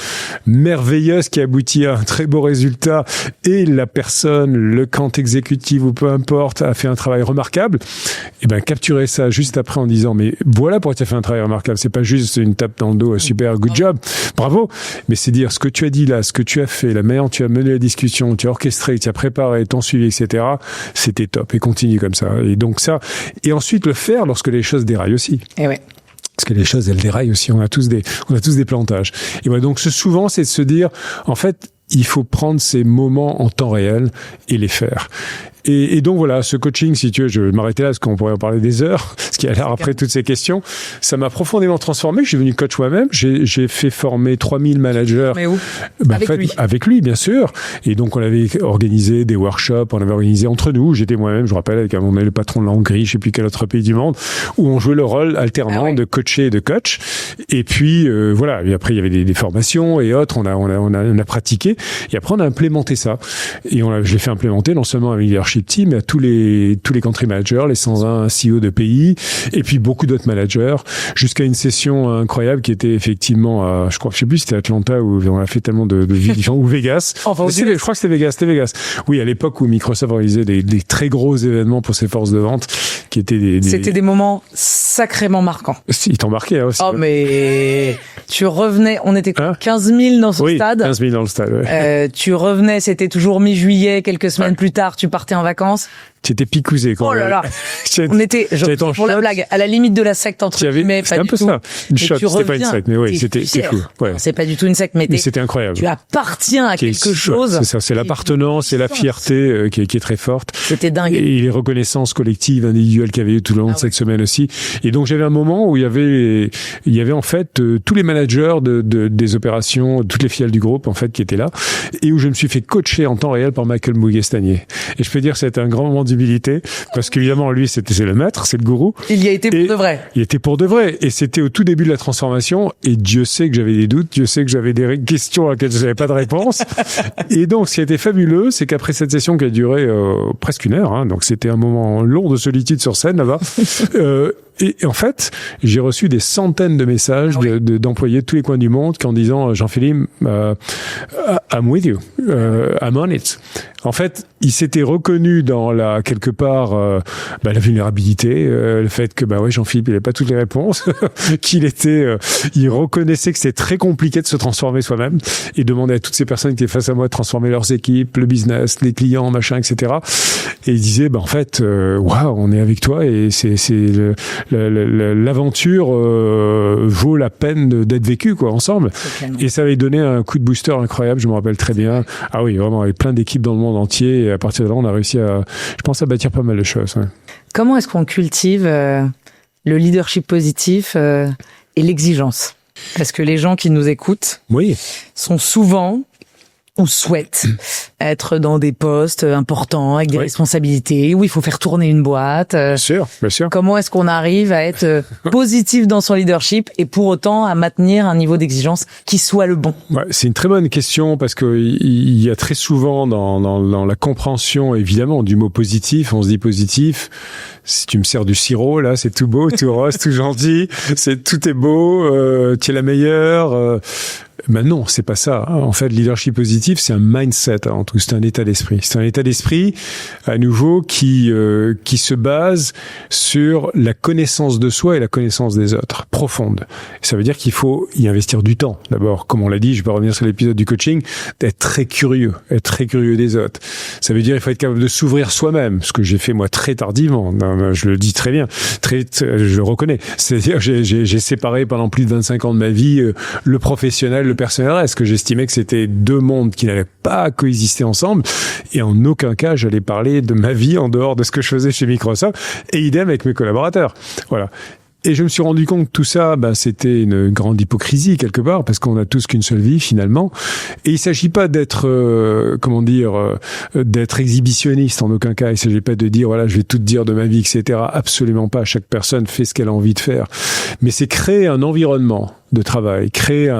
merveilleuse qui aboutit à un très beau résultat et la personne, le camp exécutif ou peu importe, a fait un travail remarquable. Et capturer ça juste après en disant, mais voilà pourquoi tu as fait un travail remarquable. C'est pas juste une tape dans le dos, super, good job, bravo. Mais c'est dire ce que tu as dit là, ce que tu as fait, la manière dont tu as mené la discussion, tu as orchestré, tu as préparé, ton suivi, etc. C'était top et continue comme ça. Et donc ça, et ensuite le faire lorsque les choses déraillent aussi. Et ouais. Parce que les choses, elles déraillent aussi. On a tous des plantages. Et voilà. Donc souvent, c'est de se dire, en fait, il faut prendre ces moments en temps réel et les faire. Et donc voilà, ce coaching, si tu veux, je vais m'arrêter là parce qu'on pourrait en parler des heures, ce qui a l'air après toutes ces questions. Ça m'a profondément transformé. Je suis devenu coach moi-même. J'ai fait former 3000 managers. Mais où? Avec lui, bien sûr. Et donc on avait organisé des workshops, on avait organisé entre nous. J'étais moi-même, je me rappelle, avec on avait le patron de la Hongrie, je sais plus quel autre pays du monde, où on jouait le rôle alternant de coacher et de coach. Et puis voilà. Et après il y avait des formations et autres. On a pratiqué. Et après on a implémenté ça. Et je l'ai fait implémenter non seulement avec leadership leadership team, à tous les country managers, les 120 CEO de pays, et puis beaucoup d'autres managers, jusqu'à une session incroyable qui était effectivement, je sais plus si c'était Atlanta où on a fait tellement de villes différentes, ou Vegas. Enfin, je crois que c'était Vegas. Oui, à l'époque où Microsoft organisait des très gros événements pour ses forces de vente, qui étaient C'était des moments sacrément marquants. Ils t'ont marqué, hein, aussi. Oh, mais tu revenais, on était 15 000 dans ce stade. 15 000 dans le stade, ouais. Tu revenais, c'était toujours mi-juillet, quelques semaines plus tard, tu partais en vacances. Tu étais picousé, quand même. Oh là là. On était, pour la blague, à la limite de la secte, entre guillemets, c'était un peu ça. Une shot, c'était pas une secte, mais oui, c'était fou. Ouais. C'est pas du tout une secte, mais c'était incroyable. Tu appartiens à quelque chose. C'est ça, c'est l'appartenance et la fierté qui est très forte. C'était dingue. Et les reconnaissances collectives, individuelles qu'il y avait eu tout le long de cette semaine aussi. Et donc, j'avais un moment où il y avait en fait tous les managers des opérations, toutes les filiales du groupe, en fait, qui étaient là, et où je me suis fait coacher en temps réel par Michael Mougestanier. Et je peux dire que c'était un grand moment d'humilité, parce qu'évidemment, lui, c'est le maître, c'est le gourou. Il y a été pour de vrai. Il était pour de vrai. Et c'était au tout début de la transformation. Et Dieu sait que j'avais des doutes. Dieu sait que j'avais des questions à laquelle je n'avais pas de réponse. Et donc, ce qui a été fabuleux, c'est qu'après cette session qui a duré presque une heure, hein, donc c'était un moment long de solitude sur scène là-bas, et en fait, j'ai reçu des centaines de messages d'employés de tous les coins du monde en disant Jean-Philippe, I'm with you, I'm on it. En fait, il s'était reconnu dans quelque part la vulnérabilité, le fait que Jean-Philippe il n'avait pas toutes les réponses, il reconnaissait que c'était très compliqué de se transformer soi-même et demandait à toutes ces personnes qui étaient face à moi de transformer leurs équipes, le business, les clients, machin, etc. Et il disait en fait, waouh, on est avec toi et c'est l'aventure vaut la peine d'être vécue ensemble. Et ça avait donné un coup de booster incroyable, je me rappelle très bien. Ah oui, vraiment, avec plein d'équipes dans le monde entier, et à partir de là on a réussi à bâtir pas mal de choses. Ouais. Comment est-ce qu'on cultive le leadership positif et l'exigence? Parce que les gens qui nous écoutent sont souvent ou souhaitent être dans des postes importants avec des responsabilités où il faut faire tourner une boîte. Bien sûr. Comment est-ce qu'on arrive à être positif dans son leadership et pour autant à maintenir un niveau d'exigence qui soit le bon? C'est une très bonne question parce que il y a très souvent dans la compréhension évidemment du mot positif, on se dit positif. Si tu me sers du sirop là, c'est tout beau, tout rose, tout gentil, tout est beau, tu es la meilleure. Non, c'est pas ça. En fait, le leadership positif, c'est un mindset avant tout. C'est un état d'esprit. C'est un état d'esprit, à nouveau, qui se base sur la connaissance de soi et la connaissance des autres, profonde. Ça veut dire qu'il faut y investir du temps. D'abord, comme on l'a dit, je vais revenir sur l'épisode du coaching, être très curieux des autres. Ça veut dire qu'il faut être capable de s'ouvrir soi-même, ce que j'ai fait moi très tardivement. Non, je le dis très bien, je le reconnais. C'est-à-dire, j'ai séparé pendant plus de 25 ans de ma vie le professionnel, le personnel reste, que j'estimais que c'était deux mondes qui n'allaient pas coexister ensemble, et en aucun cas j'allais parler de ma vie en dehors de ce que je faisais chez Microsoft, et idem avec mes collaborateurs. Voilà. Et je me suis rendu compte que tout ça, c'était une grande hypocrisie quelque part, parce qu'on a tous qu'une seule vie finalement. Et il s'agit pas d'être, d'être exhibitionniste en aucun cas. Il s'agit pas de dire voilà, je vais tout dire de ma vie, etc. Absolument pas. Chaque personne fait ce qu'elle a envie de faire. Mais c'est créer un environnement de travail, créer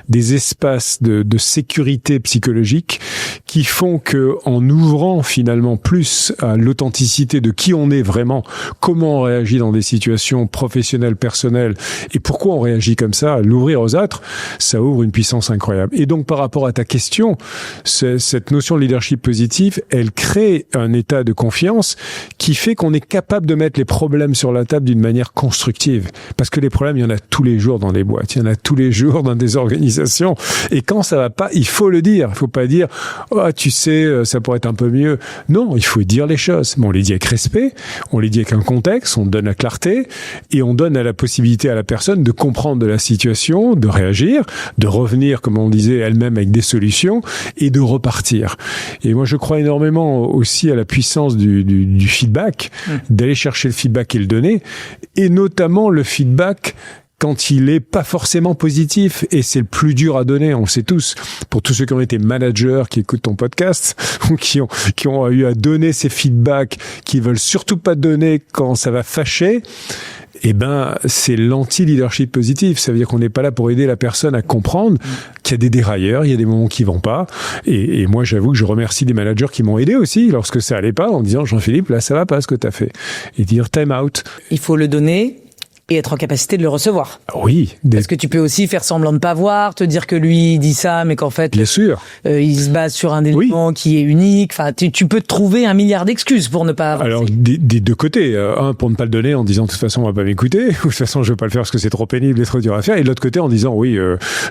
des espaces de sécurité psychologique qui font que, en ouvrant finalement plus à l'authenticité de qui on est vraiment, comment on réagit dans des situations professionnelles, personnelles, et pourquoi on réagit comme ça, l'ouvrir aux autres, ça ouvre une puissance incroyable. Et donc, par rapport à ta question, cette notion de leadership positif, elle crée un état de confiance qui fait qu'on est capable de mettre les problèmes sur la table d'une manière constructive. Parce que les problèmes, il y en a tous les jours dans les boîtes. Il y en a tous les jours dans des organisations. Et quand ça va pas, il faut le dire. Il faut pas dire, oh, tu sais, ça pourrait être un peu mieux. Non, il faut dire les choses. Mais on les dit avec respect, on les dit avec un contexte, on donne la clarté, et on donne la possibilité à la personne de comprendre de la situation, de réagir, de revenir, comme on disait, elle-même avec des solutions, et de repartir. Et moi, je crois énormément aussi à la puissance du feedback, d'aller chercher le feedback et le donner, et notamment le feedback quand il est pas forcément positif, et c'est le plus dur à donner, on le sait tous. Pour tous ceux qui ont été managers, qui écoutent ton podcast, ou qui ont eu à donner ces feedbacks, qui veulent surtout pas donner quand ça va fâcher, c'est l'anti-leadership positif. Ça veut dire qu'on n'est pas là pour aider la personne à comprendre qu'il y a des dérailleurs, il y a des moments qui vont pas. Et moi, j'avoue que je remercie des managers qui m'ont aidé aussi lorsque ça allait pas, en disant, Jean-Philippe, là, ça va pas ce que t'as fait. Et dire time out. Il faut le donner et être en capacité de le recevoir. Oui. Parce que tu peux aussi faire semblant de pas voir, te dire que lui dit ça, mais qu'en fait, bien sûr, il se base sur un élément qui est unique. Enfin, tu peux te trouver un milliard d'excuses pour ne pas avancer. Alors, des deux côtés. Un, pour ne pas le donner en disant, de toute façon, on va pas m'écouter. Ou de toute façon, je vais pas le faire parce que c'est trop pénible et trop dur à faire. Et de l'autre côté, en disant, oui,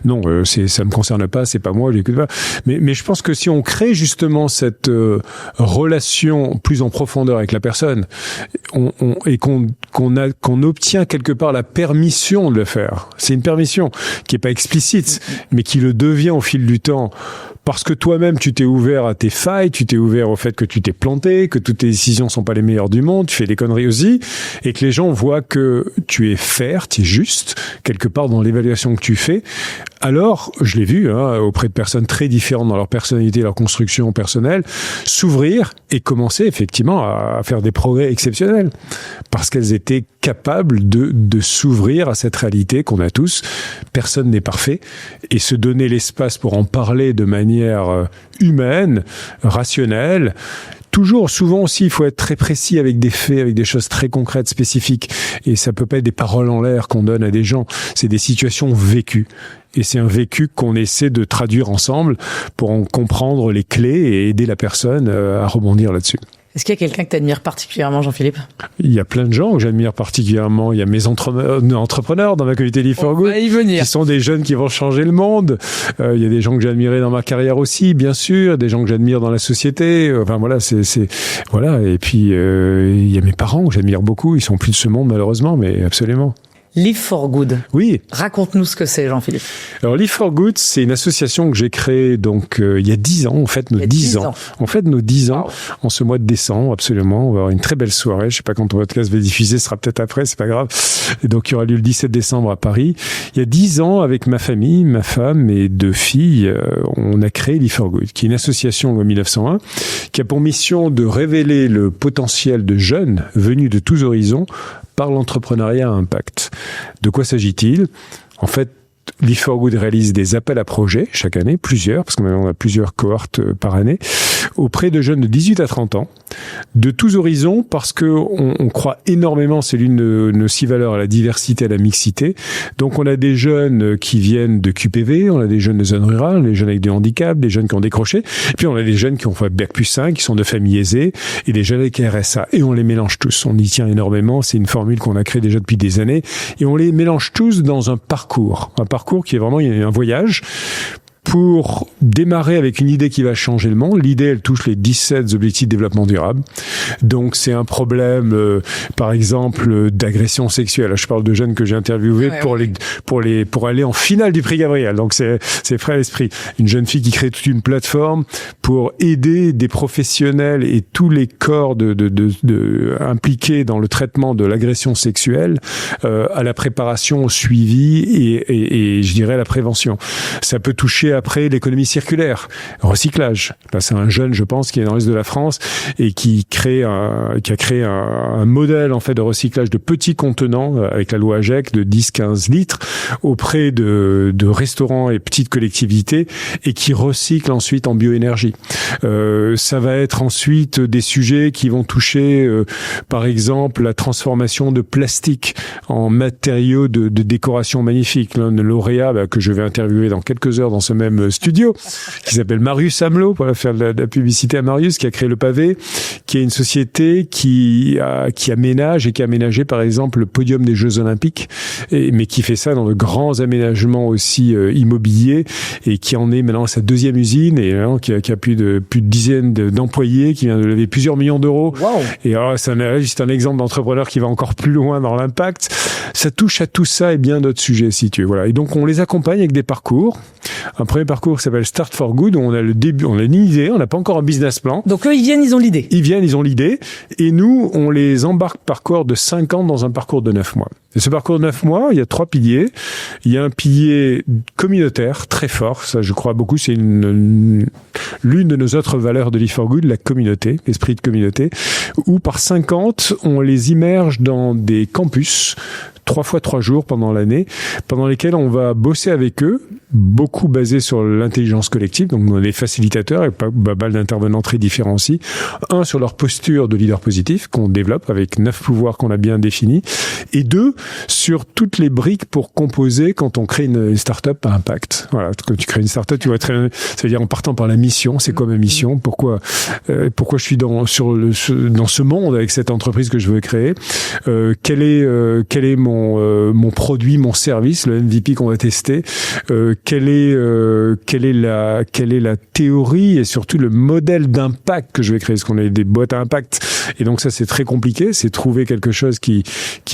non, ça me concerne pas, c'est pas moi, j'écoute pas. Mais je pense que si on crée justement cette relation plus en profondeur avec la personne, et qu'on obtient quelque part la permission de le faire. C'est une permission qui est pas explicite, mais qui le devient au fil du temps. Parce que toi-même, tu t'es ouvert à tes failles, tu t'es ouvert au fait que tu t'es planté, que toutes tes décisions sont pas les meilleures du monde, tu fais des conneries aussi, et que les gens voient que tu es fair, tu es juste, quelque part dans l'évaluation que tu fais. Alors, je l'ai vu, auprès de personnes très différentes dans leur personnalité, leur construction personnelle, s'ouvrir et commencer effectivement à faire des progrès exceptionnels. Parce qu'elles étaient capables de s'ouvrir à cette réalité qu'on a tous. Personne n'est parfait. Et se donner l'espace pour en parler de manière humaine, rationnelle. Toujours, souvent aussi, il faut être très précis avec des faits, avec des choses très concrètes, spécifiques. Et ça peut pas être des paroles en l'air qu'on donne à des gens. C'est des situations vécues. Et c'est un vécu qu'on essaie de traduire ensemble pour en comprendre les clés et aider la personne à rebondir là-dessus. Est-ce qu'il y a quelqu'un que tu admires particulièrement, Jean-Philippe ? Il y a plein de gens que j'admire particulièrement. Il y a mes entrepreneurs dans ma communauté Live for Good, qui sont des jeunes qui vont changer le monde. Il y a des gens que j'ai admirés dans ma carrière aussi, bien sûr. Des gens que j'admire dans la société. Enfin voilà, voilà. Et puis il y a mes parents que j'admire beaucoup. Ils sont plus de ce monde malheureusement, mais absolument. Live for Good. Oui. Raconte-nous ce que c'est, Jean-Philippe. Alors, Live for Good, c'est une association que j'ai créée, donc, il y a 10 ans. On fête nos 10 ans. On fête nos 10 ans en ce mois de décembre, absolument. On va avoir une très belle soirée. Je sais pas quand ton podcast va diffuser, ce sera peut-être après, c'est pas grave. Et donc, il y aura lieu le 17 décembre à Paris. Il y a 10 ans, avec ma famille, ma femme et 2 filles, on a créé Live for Good, qui est une association en 1901, qui a pour mission de révéler le potentiel de jeunes venus de tous horizons par l'entrepreneuriat à impact. De quoi s'agit-il ? En fait, Live for Good réalise des appels à projets chaque année, plusieurs, parce qu'on a plusieurs cohortes par année, auprès de jeunes de 18 à 30 ans, de tous horizons, parce que on croit énormément, c'est l'une de nos 6 valeurs, à la diversité, à la mixité. Donc on a des jeunes qui viennent de QPV, on a des jeunes de zone rurale, des jeunes avec des handicaps, des jeunes qui ont décroché, et puis on a des jeunes qui ont fait Bac+5, qui sont de familles aisées, et des jeunes avec RSA. Et on les mélange tous, on y tient énormément, c'est une formule qu'on a créée déjà depuis des années, et on les mélange tous dans un parcours qui est vraiment un voyage pour démarrer avec une idée qui va changer le monde. L'idée, elle touche les 17 objectifs de développement durable. Donc, c'est un problème, par exemple, d'agression sexuelle. Je parle de jeunes que j'ai interviewés pour aller en finale du prix Gabriel. Donc, c'est frais à l'esprit. Une jeune fille qui crée toute une plateforme pour aider des professionnels et tous les corps impliqués dans le traitement de l'agression sexuelle, à la préparation, au suivi et je dirais à la prévention. Ça peut toucher après l'économie circulaire, recyclage. Là, c'est un jeune, je pense, qui est dans l'est de la France et qui a créé un modèle en fait de recyclage de petits contenants avec la loi AGEC de 10-15 litres auprès de restaurants et petites collectivités et qui recycle ensuite en bioénergie. Ça va être ensuite des sujets qui vont toucher, par exemple, la transformation de plastique en matériaux de décoration magnifique. L'un de lauréats que je vais interviewer dans quelques heures dans ce même studio, qui s'appelle Marius Amelot, pour faire de la publicité à Marius, qui a créé le pavé, qui est une société qui aménage et qui a aménagé par exemple le podium des Jeux Olympiques, mais qui fait ça dans de grands aménagements aussi immobiliers et qui en est maintenant à sa 2e usine et qui a plus de dizaines d'employés, qui vient de lever plusieurs millions d'euros. Wow. Et alors c'est juste un exemple d'entrepreneur qui va encore plus loin dans l'impact. Ça touche à tout ça et bien d'autres sujets si tu veux. Voilà. Et donc on les accompagne avec des parcours. Un premier parcours qui s'appelle Start for Good, où on a le début, on a une idée, on n'a pas encore un business plan. Donc eux, ils viennent, ils ont l'idée. Ils ont l'idée. Et nous, on les embarque par cohorte de 5 ans dans un parcours de 9 mois. Et ce parcours de 9 mois, il y a 3 piliers. Il y a un pilier communautaire très fort, ça je crois beaucoup, c'est l'une de nos autres valeurs de Live for Good, la communauté, l'esprit de communauté, où par 50, on les immerge dans des campus 3 fois 3 jours pendant l'année, pendant lesquels on va bosser avec eux, beaucoup basé sur l'intelligence collective, donc on est des facilitateurs et pas mal d'intervenants très différents aussi. Un, sur leur posture de leader positif qu'on développe avec 9 pouvoirs qu'on a bien définis, et 2, sur toutes les briques pour composer quand on crée une start-up à impact. Voilà, quand tu crées une start-up, tu vois ça veut dire en partant par la mission, c'est quoi ma mission, pourquoi je suis dans ce monde avec cette entreprise que je veux créer, quel est mon produit, mon service, le MVP qu'on va tester, quelle est la théorie et surtout le modèle d'impact que je vais créer, parce qu'on a des boîtes à impact, et donc ça c'est très compliqué, c'est trouver quelque chose qui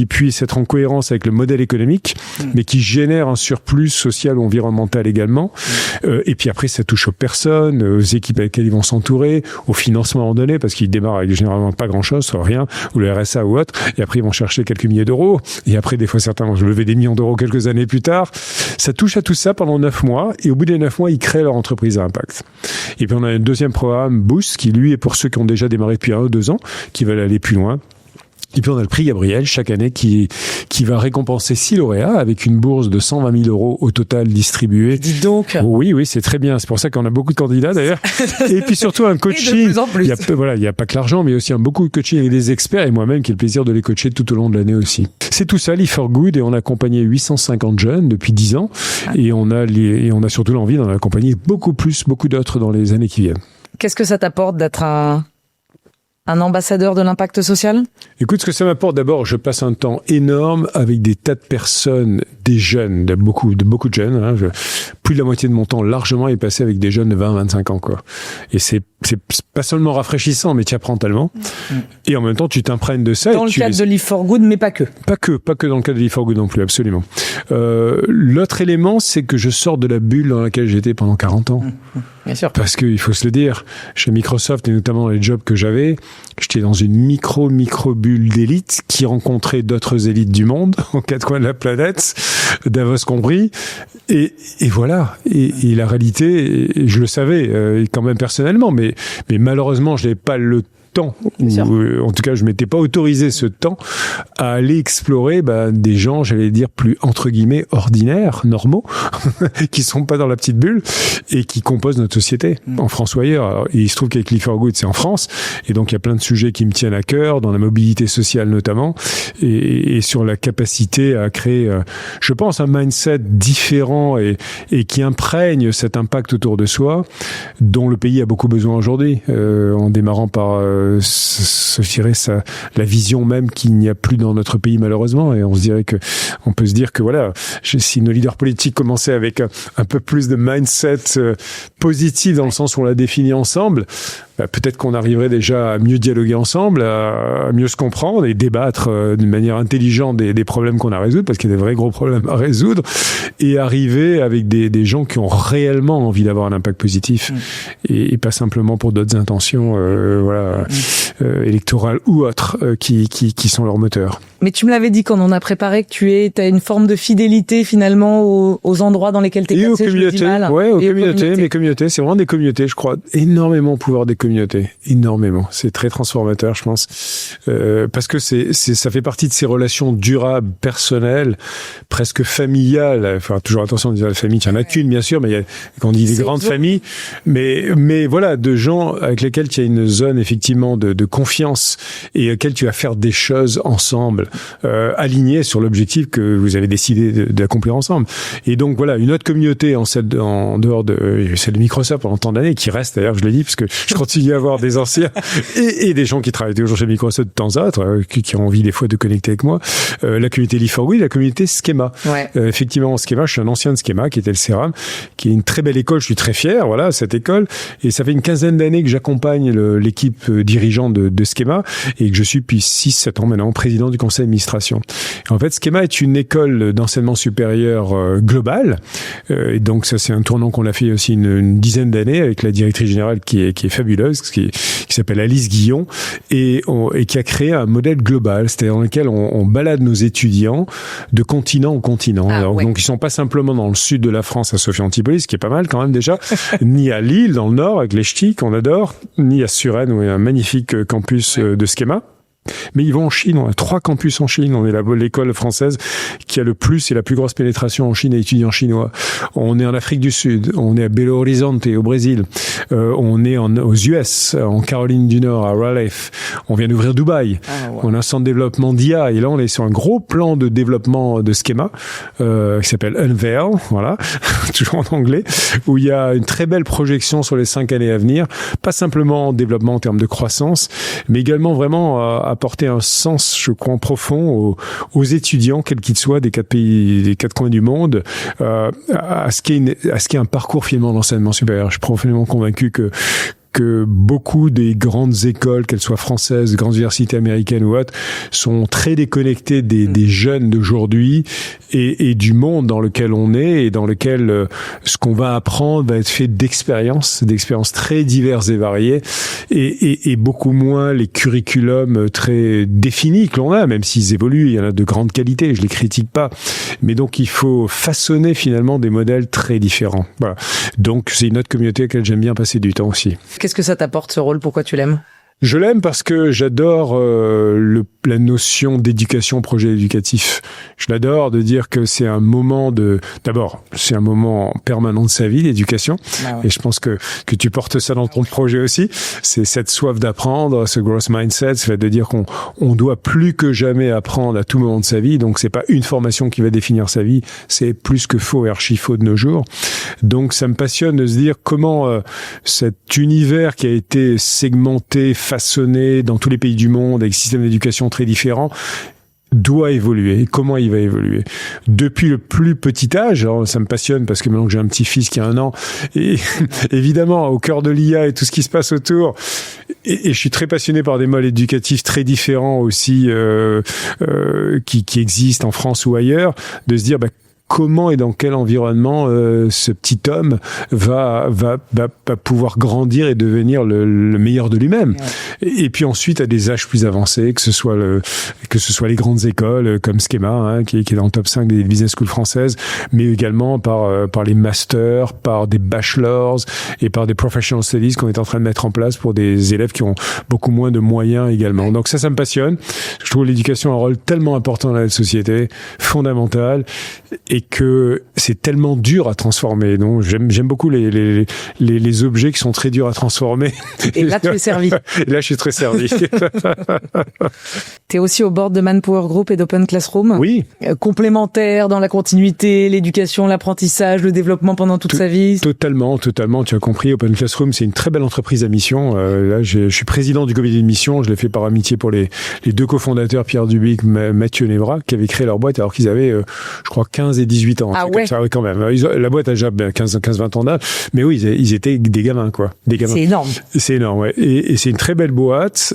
puisse être en cohérence avec le modèle économique, mais qui génère un surplus social ou environnemental également, et puis après ça touche aux personnes, aux équipes avec lesquelles ils vont s'entourer, au financement donné, parce qu'ils démarrent avec généralement pas grand chose, soit rien, ou le RSA ou autre, et après ils vont chercher quelques milliers d'euros, et après des fois certains vont lever des millions d'euros quelques années plus tard. Ça touche à tout ça pendant 9 mois, et au bout des 9 mois, ils créent leur entreprise à impact. Et puis on a un deuxième programme, Boost, qui lui est pour ceux qui ont déjà démarré depuis 1 ou 2 ans, qui veulent aller plus loin. Et puis on a le prix Gabriel chaque année qui va récompenser 6 lauréats avec une bourse de 120 000 euros au total distribuée. Dis donc. Oui, c'est très bien. C'est pour ça qu'on a beaucoup de candidats d'ailleurs. Et puis surtout un coaching. Et de plus en plus. Il y a pas que l'argent, mais aussi beaucoup de coaching avec des experts et moi-même qui ai le plaisir de les coacher tout au long de l'année aussi. C'est tout ça, Live for Good, et on a accompagné 850 jeunes depuis 10 ans et on a surtout l'envie d'en accompagner beaucoup d'autres dans les années qui viennent. Qu'est-ce que ça t'apporte d'être un ambassadeur de l'impact social? Écoute, ce que ça m'apporte, d'abord, je passe un temps énorme avec des tas de personnes, des jeunes, beaucoup de jeunes. Hein. Plus de la moitié de mon temps, largement, est passé avec des jeunes de 20-25 ans, quoi. Et c'est pas seulement rafraîchissant, mais tu apprends tellement. Et en même temps, tu t'imprègnes de ça. Dans le cadre de Live for Good, mais pas que. Pas que dans le cadre de Live for Good non plus, absolument. L'autre élément, c'est que je sors de la bulle dans laquelle j'étais pendant 40 ans. Bien sûr. Parce qu'il faut se le dire, chez Microsoft et notamment dans les jobs que j'avais, j'étais dans une micro bulle d'élite qui rencontrait d'autres élites du monde, aux 4 coins de la planète, Davos compris. Et voilà. Et la réalité, je le savais quand même personnellement, mais malheureusement, je n'avais pas le temps, ou en tout cas je m'étais pas autorisé ce temps à aller explorer des gens, j'allais dire plus entre guillemets ordinaires, normaux, qui sont pas dans la petite bulle et qui composent notre société en France ou ailleurs. Alors, il se trouve qu'avec Live for Good c'est en France, et donc il y a plein de sujets qui me tiennent à cœur, dans la mobilité sociale notamment, et sur la capacité à créer, je pense, un mindset différent et qui imprègne cet impact autour de soi, dont le pays a beaucoup besoin aujourd'hui, en démarrant par je dirais la vision même qu'il n'y a plus dans notre pays malheureusement, et on peut se dire que voilà, si nos leaders politiques commençaient avec un peu plus de mindset positif dans le sens où on l'a défini ensemble, peut-être qu'on arriverait déjà à mieux dialoguer ensemble, à mieux se comprendre et débattre d'une manière intelligente des problèmes qu'on a à résoudre, parce qu'il y a des vrais gros problèmes à résoudre, et arriver avec des gens qui ont réellement envie d'avoir un impact positif et pas simplement pour d'autres intentions électorales ou autres qui sont leurs moteurs. Mais tu me l'avais dit quand on a préparé que tu as une forme de fidélité finalement aux endroits dans lesquels tu es passé. Et aux communautés, mes communautés, c'est vraiment des communautés, je crois énormément au pouvoir des communautés, énormément. C'est très transformateur, je pense, parce que ça fait partie de ces relations durables, personnelles, presque familiales. Enfin, toujours attention de dire la famille, il y en a qu'une bien sûr, mais il y a, quand on dit des grandes familles, mais voilà, de gens avec lesquels tu as une zone effectivement de confiance et auxquels tu vas faire des choses ensemble. Alignés sur l'objectif que vous avez décidé d'accomplir ensemble. Et donc voilà, une autre communauté en dehors de celle de Microsoft pendant tant d'années, qui reste d'ailleurs, je le dis, parce que je continue à avoir des anciens et des gens qui travaillent toujours chez Microsoft de temps à autre, qui ont envie des fois de connecter avec moi. La communauté Live for Good, la communauté Schema. Ouais. Effectivement, Schema, je suis un ancien de Schema, qui était le CERAM, qui est une très belle école, je suis très fier, voilà, cette école. Et ça fait une quinzaine d'années que j'accompagne l'équipe dirigeante de Schema, et que je suis depuis 6-7 ans maintenant président du conseil conseil d'administration. Et en fait, Schema est une école d'enseignement supérieur globale. Et donc, ça, c'est un tournant qu'on a fait aussi une dizaine d'années avec la directrice générale qui est fabuleuse, qui s'appelle Alice Guillon, et qui a créé un modèle global, c'est-à-dire dans lequel on balade nos étudiants de continent en continent. Donc, ils sont pas simplement dans le sud de la France à Sophia Antipolis, ce qui est pas mal quand même déjà, ni à Lille, dans le nord, avec les ch'tis qu'on adore, ni à Suresnes, où il y a un magnifique campus de Schema. Mais ils vont en Chine, on a 3 campus en Chine, on est l'école française qui a le plus et la plus grosse pénétration en Chine à étudiants chinois. On est en Afrique du Sud, on est à Belo Horizonte au Brésil, on est aux US, en Caroline du Nord, à Raleigh, on vient d'ouvrir Dubaï, on a un centre de développement d'IA, et là on est sur un gros plan de développement de Schema, qui s'appelle Unveil, voilà, toujours en anglais, où il y a une très belle projection sur les 5 années à venir, pas simplement en développement en termes de croissance, mais également vraiment apporter un sens, je crois, profond aux étudiants, quels qu'ils soient, des 4 pays, des 4 coins du monde, à ce qui est un parcours finalement d'enseignement supérieur. Je suis profondément convaincu que beaucoup des grandes écoles, qu'elles soient françaises, grandes universités américaines ou autres, sont très déconnectées des jeunes d'aujourd'hui et du monde dans lequel on est et dans lequel ce qu'on va apprendre va être fait d'expériences très diverses et variées et beaucoup moins les curriculums très définis que l'on a, même s'ils évoluent, il y en a de grande qualité, je les critique pas. Mais donc, il faut façonner finalement des modèles très différents. Voilà. Donc, c'est une autre communauté à laquelle j'aime bien passer du temps aussi. Qu'est-ce que ça t'apporte, ce rôle? Pourquoi tu l'aimes? Je l'aime parce que j'adore la notion d'éducation, projet éducatif. Je l'adore de dire que c'est un moment d'abord, c'est un moment permanent de sa vie, l'éducation. Ah ouais. Et je pense que tu portes ça dans ton projet aussi. C'est cette soif d'apprendre, ce growth mindset, c'est de dire qu'on doit plus que jamais apprendre à tout moment de sa vie. Donc c'est pas une formation qui va définir sa vie, c'est plus que faux et archi faux de nos jours. Donc ça me passionne de se dire comment cet univers qui a été segmenté, façonné dans tous les pays du monde avec système d'éducation très différents doit évoluer. Et comment il va évoluer? Depuis le plus petit âge, alors ça me passionne parce que maintenant que j'ai un petit-fils qui a 1 an, et évidemment, au cœur de l'IA et tout ce qui se passe autour, et je suis très passionné par des modes éducatifs très différents aussi, qui existent en France ou ailleurs, de se dire, comment et dans quel environnement ce petit homme va pouvoir grandir et devenir le meilleur de lui-même. Ouais. Et puis ensuite à des âges plus avancés, que ce soit les grandes écoles comme Schema, qui est dans le top 5 des business schools françaises, mais également par les masters, par des bachelors et par des professional studies qu'on est en train de mettre en place pour des élèves qui ont beaucoup moins de moyens également. Donc ça me passionne. Je trouve l'éducation a un rôle tellement important dans la société, fondamental, et que c'est tellement dur à transformer. Donc j'aime beaucoup les objets qui sont très durs à transformer. Et là, tu es servi. Et là, je suis très servi. Tu es aussi au board de Manpower Group et d'Open Classroom. Oui. Complémentaire dans la continuité, l'éducation, l'apprentissage, le développement pendant toute sa vie. Totalement. Tu as compris. Open Classroom, c'est une très belle entreprise à mission. Là, je suis président du comité de mission. Je l'ai fait par amitié pour les 2 cofondateurs, Pierre Dubic, Mathieu Nevra, qui avaient créé leur boîte alors qu'ils avaient, je crois, 15 et 18 ans. Ah ouais. Ça, oui, quand même. La boîte a déjà 15-20 ans d'âge. Mais oui, ils étaient des gamins, quoi. Des gamins. C'est énorme. C'est énorme, ouais. Et c'est une très belle boîte,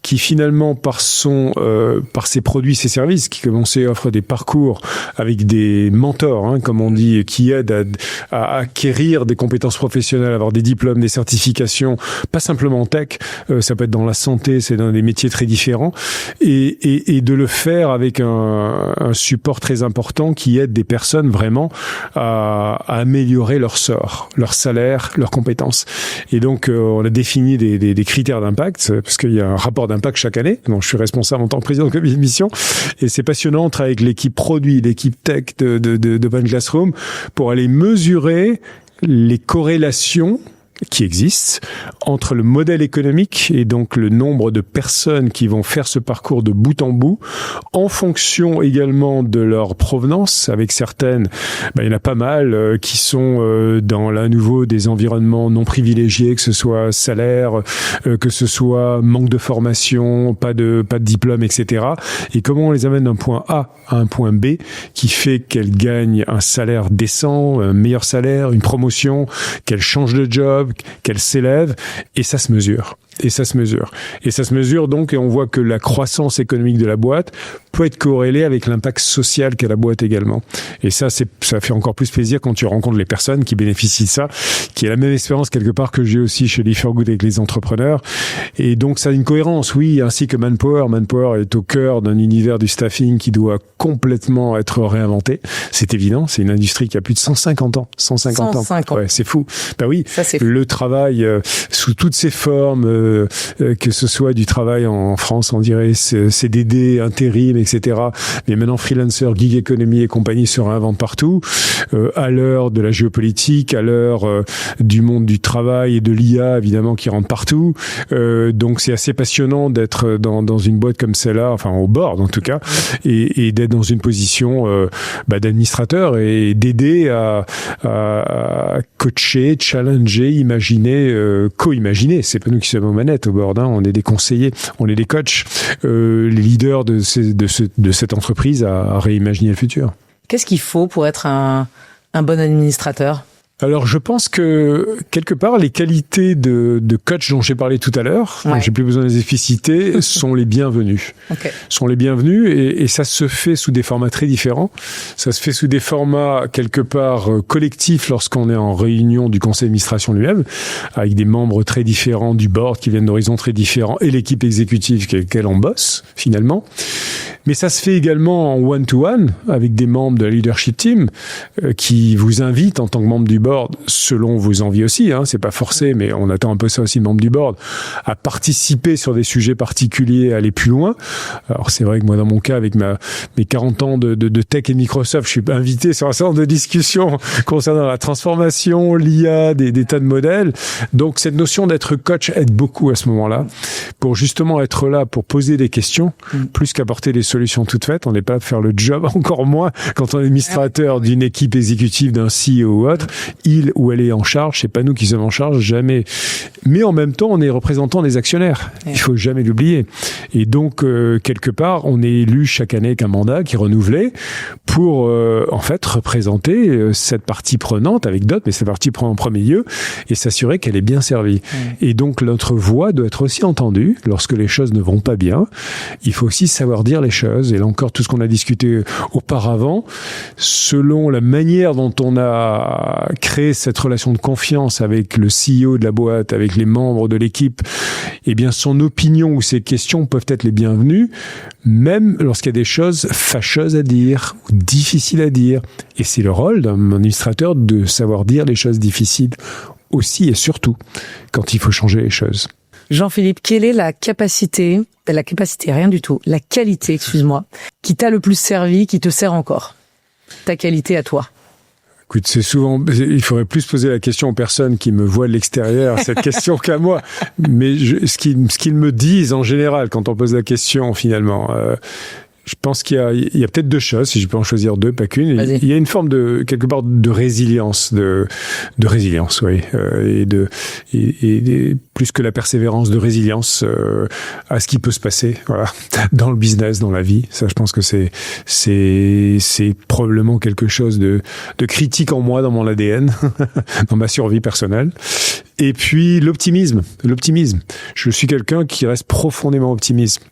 qui finalement, par ses produits, ses services, qui commençait à offrir des parcours avec des mentors, comme on dit, qui aident à acquérir des compétences professionnelles, avoir des diplômes, des certifications, pas simplement en tech, ça peut être dans la santé, c'est dans des métiers très différents, et de le faire avec un support très important qui aide des personnes vraiment à améliorer leur sort, leur salaire, leurs compétences. Et donc, on a défini des critères d'impact, parce qu'il y a un rapport d'impact chaque année, dont je suis responsable en tant que président de comité de mission, et c'est passionnant de travailler avec l'équipe produit, l'équipe tech de Open Classroom pour aller mesurer les corrélations qui existent entre le modèle économique et donc le nombre de personnes qui vont faire ce parcours de bout en bout, en fonction également de leur provenance. Avec certaines, il y en a pas mal qui sont dans à nouveau des environnements non privilégiés, que ce soit salaire, que ce soit manque de formation, pas de diplôme, etc. Et comment on les amène d'un point A à un point B qui fait qu'elles gagnent un salaire décent, un meilleur salaire, une promotion, qu'elles changent de job, qu'elle s'élève, et ça se mesure. Et ça se mesure donc, et on voit que la croissance économique de la boîte peut être corrélée avec l'impact social qu'a la boîte également. Et ça fait encore plus plaisir quand tu rencontres les personnes qui bénéficient de ça, qui a la même expérience quelque part que j'ai aussi chez Leaf for Good avec les entrepreneurs. Et donc ça a une cohérence, oui, ainsi que Manpower. Manpower est au cœur d'un univers du staffing qui doit complètement être réinventé. C'est évident, c'est une industrie qui a plus de 150 ans. 150 ans. Ouais, c'est fou. Bah oui, ça, le travail sous toutes ses formes, que ce soit du travail en France, on dirait CDD, intérim, etc. Mais maintenant freelancer, gig economy et compagnie se réinventent partout. À l'heure de la géopolitique, à l'heure du monde du travail et de l'IA, évidemment, qui rentre partout. Donc c'est assez passionnant d'être dans une boîte comme celle-là, enfin au board en tout cas, et d'être dans une position d'administrateur et d'aider à coacher, challenger, imaginer, co-imaginer. C'est pas nous qui sommes aux manettes au board, hein. On est des conseillers, on est des coachs, les leaders de cette entreprise à réimaginer le futur. Qu'est-ce qu'il faut pour être un bon administrateur ? Alors, je pense que, quelque part, les qualités de coach dont j'ai parlé tout à l'heure, dont j'ai plus besoin de les efficiter, sont les bienvenues. Okay. Sont les bienvenues, et ça se fait sous des formats très différents. Ça se fait sous des formats, quelque part, collectifs lorsqu'on est en réunion du conseil d'administration lui-même, avec des membres très différents du board qui viennent d'horizons très différents, et l'équipe exécutive avec laquelle on bosse, finalement. Mais ça se fait également en one-to-one, avec des membres de la leadership team, qui vous invitent en tant que membre du board, selon vos envies aussi, hein, c'est pas forcé, mais on attend un peu ça aussi, membre du board, à participer sur des sujets particuliers, à aller plus loin. Alors c'est vrai que moi, dans mon cas, avec mes 40 ans de tech et Microsoft, je suis invité sur un certain nombre de discussions concernant la transformation, l'IA, des tas de modèles. Donc cette notion d'être coach aide beaucoup à ce moment-là, pour justement être là, pour poser des questions, plus qu'apporter des solutions toutes faites. On n'est pas là pour faire le job, encore moins quand on est administrateur d'une équipe exécutive, d'un CEO ou autre. Il ou elle est en charge, c'est pas nous qui sommes en charge, jamais. Mais en même temps, on est représentant des actionnaires. Il faut jamais l'oublier. Et donc, quelque part, on est élu chaque année avec un mandat qui est renouvelé pour, en fait, représenter cette partie prenante avec d'autres, mais cette partie prenante en premier lieu, et s'assurer qu'elle est bien servie. Et donc, notre voix doit être aussi entendue lorsque les choses ne vont pas bien. Il faut aussi savoir dire les choses. Et là encore, tout ce qu'on a discuté auparavant, selon la manière dont on a créé cette relation de confiance avec le CEO de la boîte, avec les membres de l'équipe, eh bien, son opinion ou ses questions peuvent être les bienvenues, même lorsqu'il y a des choses fâcheuses à dire ou difficiles à dire. Et c'est le rôle d'un administrateur de savoir dire les choses difficiles aussi et surtout quand il faut changer les choses. Jean-Philippe, quelle est la qualité, qui t'a le plus servi, qui te sert encore? Ta qualité à toi? Écoute, c'est souvent, il faudrait plus poser la question aux personnes qui me voient de l'extérieur, cette question qu'à moi. Mais ce qu'ils me disent en général quand on pose la question, finalement, je pense qu'il y a peut-être deux choses, si je peux en choisir deux, pas qu'une. Il y a une forme de, quelque part, de résilience, de résilience, oui, et plus que la persévérance, de résilience à ce qui peut se passer, voilà, dans le business, dans la vie. Ça, je pense que c'est probablement quelque chose de critique en moi, dans mon ADN, dans ma survie personnelle. Et puis l'optimisme. Je suis quelqu'un qui reste profondément optimiste.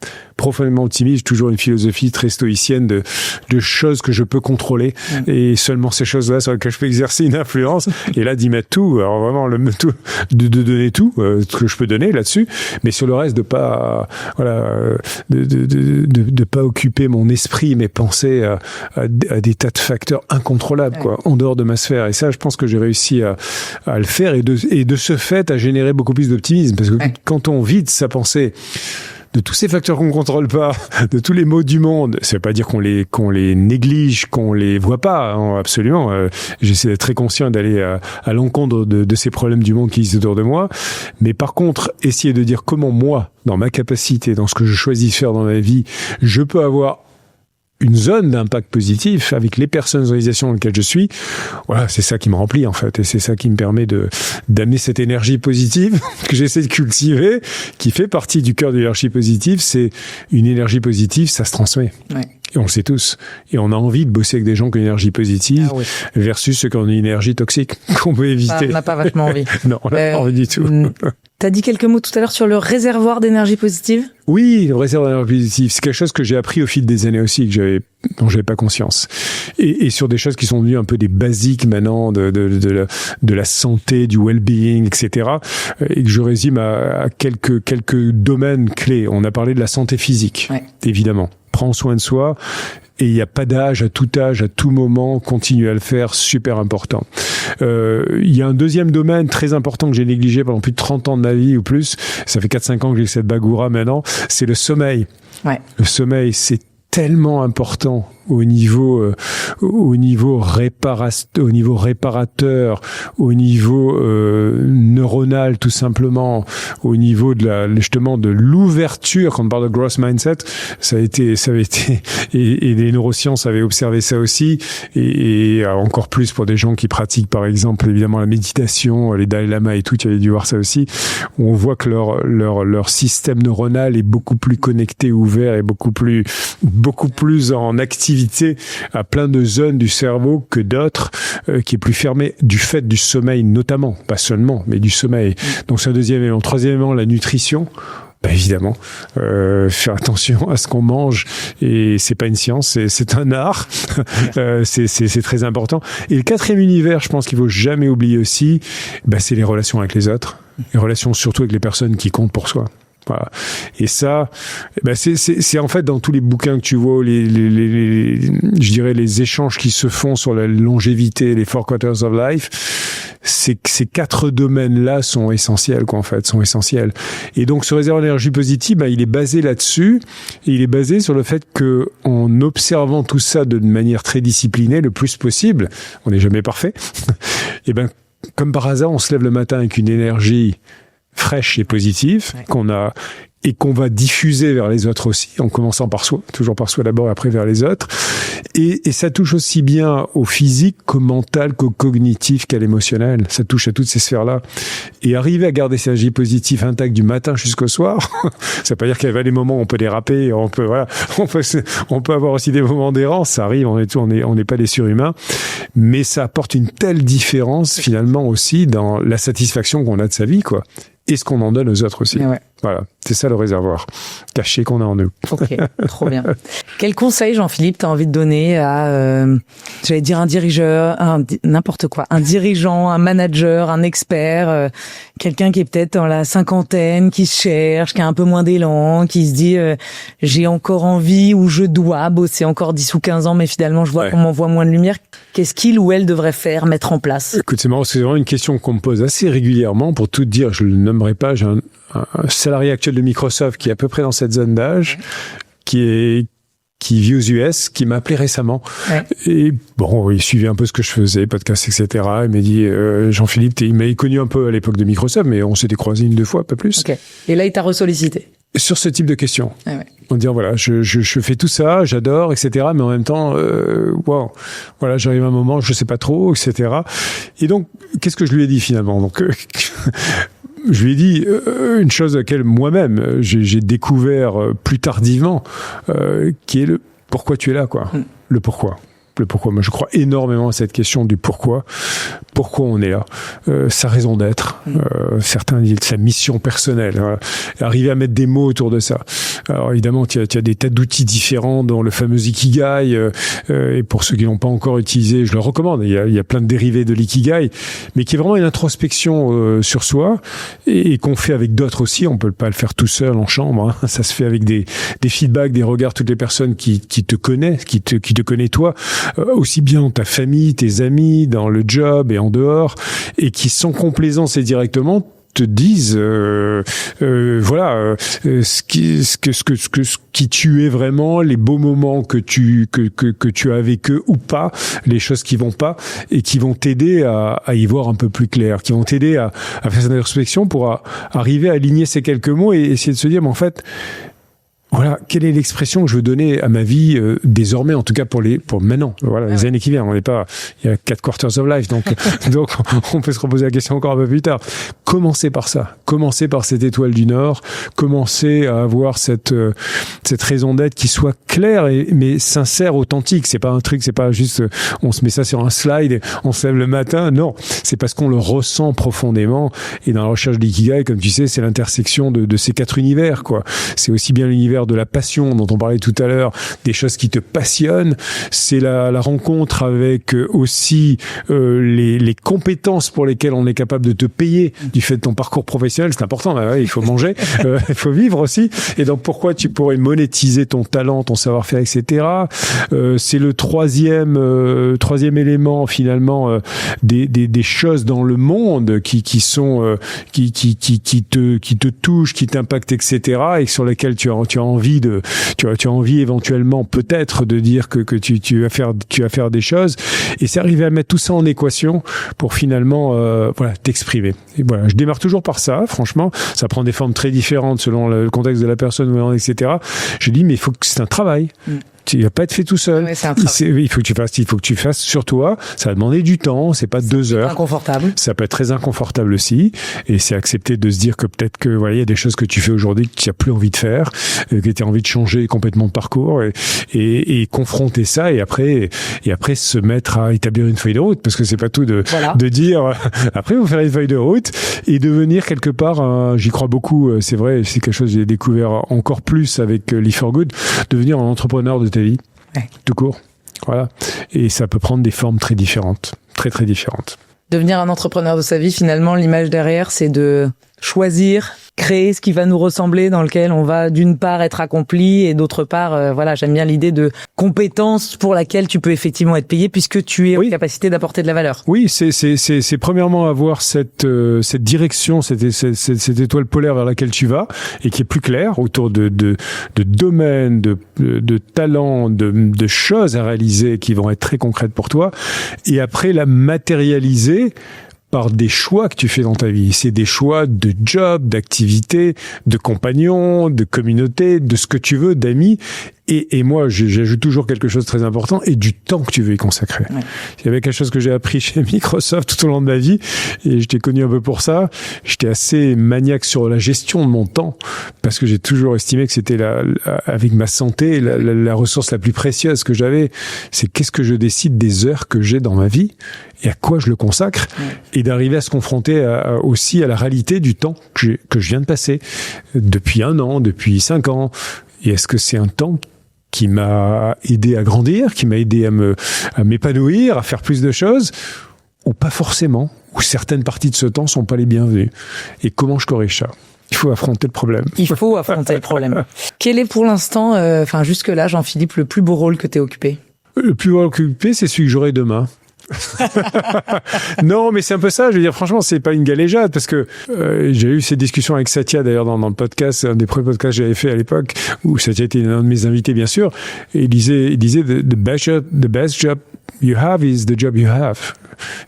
J'ai toujours une philosophie très stoïcienne de choses que je peux contrôler, et seulement ces choses-là sur lesquelles je peux exercer une influence. Et là, d'y mettre tout, alors vraiment de donner tout ce que je peux donner là-dessus, mais sur le reste de pas occuper mon esprit, mes pensées à des tas de facteurs incontrôlables, quoi, en dehors de ma sphère. Et ça, je pense que j'ai réussi à le faire, et de ce fait à générer beaucoup plus d'optimisme, parce que quand on vide sa pensée de tous ces facteurs qu'on ne contrôle pas, de tous les maux du monde, ça veut pas dire qu'on les néglige, qu'on les voit pas, hein, absolument. J'essaie d'être très conscient d'aller à l'encontre de ces problèmes du monde qui existent autour de moi. Mais par contre, essayer de dire comment moi, dans ma capacité, dans ce que je choisis de faire dans ma vie, je peux avoir une zone d'impact positif avec les personnes, les organisations dans lesquelles je suis. Voilà, c'est ça qui me remplit en fait, et c'est ça qui me permet d'amener cette énergie positive que j'essaie de cultiver, qui fait partie du cœur de l'énergie positive. C'est une énergie positive, ça se transmet. Ouais. Et on le sait tous. Et on a envie de bosser avec des gens qui ont une énergie positive versus ceux qui ont une énergie toxique qu'on peut éviter. On n'a pas vachement envie. Non, on n'a pas envie du tout. T'as dit quelques mots tout à l'heure sur le réservoir d'énergie positive? Oui, le réservoir d'énergie positive, c'est quelque chose que j'ai appris au fil des années aussi, dont j'avais pas conscience. Et sur des choses qui sont devenues un peu des basiques maintenant de la santé, du well-being, etc. Et que je résume à quelques domaines clés. On a parlé de la santé physique, évidemment. Prends soin de soi. Et il n'y a pas d'âge, à tout moment, continuer à le faire, super important. Il y a un deuxième domaine très important que j'ai négligé pendant plus de 30 ans de ma vie ou plus, ça fait 4-5 ans que j'ai cette bagoura maintenant, c'est le sommeil. Ouais. Le sommeil, c'est tellement important au niveau réparateur, au niveau neuronal tout simplement, au niveau justement de l'ouverture. Quand on parle de growth mindset, ça avait été et les neurosciences avaient observé ça aussi, et encore plus pour des gens qui pratiquent par exemple évidemment la méditation, les Dalai Lama et tout, tu avais dû voir ça aussi, où on voit que leur système neuronal est beaucoup plus connecté, ouvert, et beaucoup plus en activité à plein de zones du cerveau que d'autres, qui est plus fermé du fait du sommeil notamment, pas seulement, mais du sommeil. Donc c'est un deuxième élément. Troisièmement, la nutrition. Bah évidemment, faire attention à ce qu'on mange, et c'est pas une science, c'est un art. C'est très important. Et le quatrième univers, je pense qu'il faut jamais oublier aussi, c'est les relations avec les autres, les relations surtout avec les personnes qui comptent pour soi. Voilà. Et ça, c'est en fait dans tous les bouquins que tu vois, je dirais les échanges qui se font sur la longévité, les 4 quarters of life, ces 4 domaines-là sont essentiels, quoi, en fait, sont essentiels. Et donc, ce réservoir d'énergie positive, il est basé là-dessus, et il est basé sur le fait que, en observant tout ça de manière très disciplinée, le plus possible, on n'est jamais parfait, et comme par hasard, on se lève le matin avec une énergie fraîche et positive, qu'on va diffuser vers les autres aussi, en commençant par soi, toujours par soi d'abord, et après vers les autres. Et ça touche aussi bien au physique qu'au mental, qu'au cognitif, qu'à l'émotionnel. Ça touche à toutes ces sphères-là. Et arriver à garder cette énergie positive intacte du matin jusqu'au soir, ça veut pas dire qu'il y a des moments où on peut déraper, on peut avoir aussi des moments d'errance, ça arrive, on n'est pas des surhumains, mais ça apporte une telle différence, finalement, aussi dans la satisfaction qu'on a de sa vie, quoi. Et ce qu'on en donne aux autres aussi. Ouais. Voilà, c'est ça le réservoir caché qu'on a en nous. Ok, trop bien. Quel conseil, Jean-Philippe, t'as envie de donner à, j'allais dire un dirigeant, n'importe quoi, un dirigeant, un manager, un expert, quelqu'un qui est peut-être dans la cinquantaine, qui se cherche, qui a un peu moins d'élan, qui se dit j'ai encore envie ou je dois bosser encore 10 ou 15 ans, mais finalement je vois qu'on m'envoie moins de lumière. Qu'est-ce qu'il ou elle devrait faire, mettre en place? Écoute, c'est marrant, c'est vraiment une question qu'on me pose assez régulièrement. Pour tout te dire, je le nommerai pas, j'ai un salarié actuel de Microsoft qui est à peu près dans cette zone d'âge, qui vit aux US, qui m'a appelé récemment. Ouais. Et bon, il suivait un peu ce que je faisais, podcast, etc. Il m'a dit, Jean-Philippe, il m'avait connu un peu à l'époque de Microsoft, mais on s'était croisés 1-2 fois, pas plus. Okay. Et là, il t'a ressollicité. Sur ce type de questions. Ah ouais. En disant, voilà, je fais tout ça, j'adore, etc. Mais en même temps, voilà, j'arrive à un moment, je sais pas trop, etc. Et donc, qu'est-ce que je lui ai dit finalement? Donc, je lui ai dit une chose à laquelle moi-même j'ai découvert plus tardivement, qui est le pourquoi tu es là, quoi. Le pourquoi. Le pourquoi. Moi, je crois énormément à cette question du pourquoi. Pourquoi on est là, sa raison d'être. Certains disent sa mission personnelle. Voilà. Arriver à mettre des mots autour de ça. Alors évidemment, tu as des tas d'outils différents, dont le fameux Ikigai. Et pour ceux qui l'ont pas encore utilisé, je le recommande. Il y a plein de dérivés de l'Ikigai, mais qui est vraiment une introspection sur soi et qu'on fait avec d'autres aussi. On peut pas le faire tout seul en chambre. Hein. Ça se fait avec des feedbacks, des regards, toutes les personnes qui te connaissent, qui te connaissent toi. Aussi bien dans ta famille, tes amis, dans le job et en dehors, et qui sans complaisance et directement te disent ce qui tu es vraiment, les beaux moments que tu as avec eux ou pas, les choses qui vont pas et qui vont t'aider à y voir un peu plus clair, qui vont t'aider à faire cette introspection pour arriver à aligner ces quelques mots et essayer de se dire mais en fait voilà, voilà, quelle est l'expression que je veux donner à ma vie désormais, en tout cas pour maintenant, voilà, les années qui viennent. On n'est pas, il y a 4 quarters of life, donc on peut se reposer la question encore un peu plus tard. Commencez par ça, commencez par cette étoile du Nord, commencez à avoir cette raison d'être qui soit claire mais sincère, authentique. C'est pas un truc, c'est pas juste on se met ça sur un slide et on se lève le matin. Non, c'est parce qu'on le ressent profondément. Et dans la recherche d'ikigai, comme tu sais, c'est l'intersection de ces 4 univers, quoi. C'est aussi bien l'univers de la passion dont on parlait tout à l'heure, des choses qui te passionnent. C'est la rencontre avec aussi les compétences pour lesquelles on est capable de te payer du fait de ton parcours professionnel. C'est important, ouais, il faut manger, il faut vivre aussi. Et donc pourquoi tu pourrais monétiser ton talent, ton savoir-faire, etc. C'est le troisième élément finalement des choses dans le monde qui te touchent, qui t'impactent, etc. et sur lesquelles tu as envie éventuellement peut-être de dire que tu vas faire des choses. Et c'est arriver à mettre tout ça en équation pour finalement t'exprimer. Et voilà, je démarre toujours par ça. Franchement, ça prend des formes très différentes selon le contexte de la personne, etc. Je dis mais il faut que c'est un travail. Il va pas être fait tout seul. Ouais, il faut que tu fasses sur toi. Ça va demander du temps. C'est pas 2 heures. Inconfortable. Ça peut être très inconfortable aussi. Et c'est accepter de se dire que peut-être que, voilà, il y a des choses que tu fais aujourd'hui que tu n'as plus envie de faire, que tu as envie de changer complètement de parcours et confronter ça et après se mettre à établir une feuille de route parce que c'est pas tout de dire, après vous faire une feuille de route et devenir quelque part, j'y crois beaucoup, c'est vrai, c'est quelque chose que j'ai découvert encore plus avec Live for Good, devenir un entrepreneur de ta vie, tout court. Voilà. Et ça peut prendre des formes très différentes, très très différentes. Devenir un entrepreneur de sa vie, finalement, l'image derrière, c'est de choisir, créer ce qui va nous ressembler, dans lequel on va d'une part être accompli et d'autre part, j'aime bien l'idée de compétence pour laquelle tu peux effectivement être payé puisque tu es en capacité d'apporter de la valeur. Oui, c'est premièrement avoir cette direction, cette étoile polaire vers laquelle tu vas et qui est plus claire autour de domaines, de talents, de choses à réaliser qui vont être très concrètes pour toi et après la matérialiser par des choix que tu fais dans ta vie. C'est des choix de job, d'activité, de compagnons, de communauté, de ce que tu veux, d'amis. Et moi, j'ajoute toujours quelque chose de très important, et du temps que tu veux y consacrer. Ouais. Il y avait quelque chose que j'ai appris chez Microsoft tout au long de ma vie, et je t'ai connu un peu pour ça. J'étais assez maniaque sur la gestion de mon temps, parce que j'ai toujours estimé que c'était avec ma santé, la ressource la plus précieuse que j'avais. C'est qu'est-ce que je décide des heures que j'ai dans ma vie, et à quoi je le consacre, et d'arriver à se confronter aussi à la réalité du temps que je viens de passer, depuis 1 an, depuis 5 ans. Et est-ce que c'est un temps qui m'a aidé à grandir, qui m'a aidé à m'épanouir, à faire plus de choses, ou pas forcément, ou certaines parties de ce temps sont pas les bienvenues. Et comment je corrige ça ? Il faut affronter le problème. Il faut affronter le problème. Quel est pour l'instant, jusque-là, Jean-Philippe, le plus beau rôle que tu aies occupé ? Le plus beau rôle que j'ai occupé, c'est celui que j'aurai demain. Non, mais c'est un peu ça. Je veux dire, franchement, c'est pas une galéjade parce que j'ai eu ces discussions avec Satya d'ailleurs dans le podcast, un des premiers podcasts que j'avais fait à l'époque, où Satya était un de mes invités bien sûr, et il disait the best job you have is the job you have.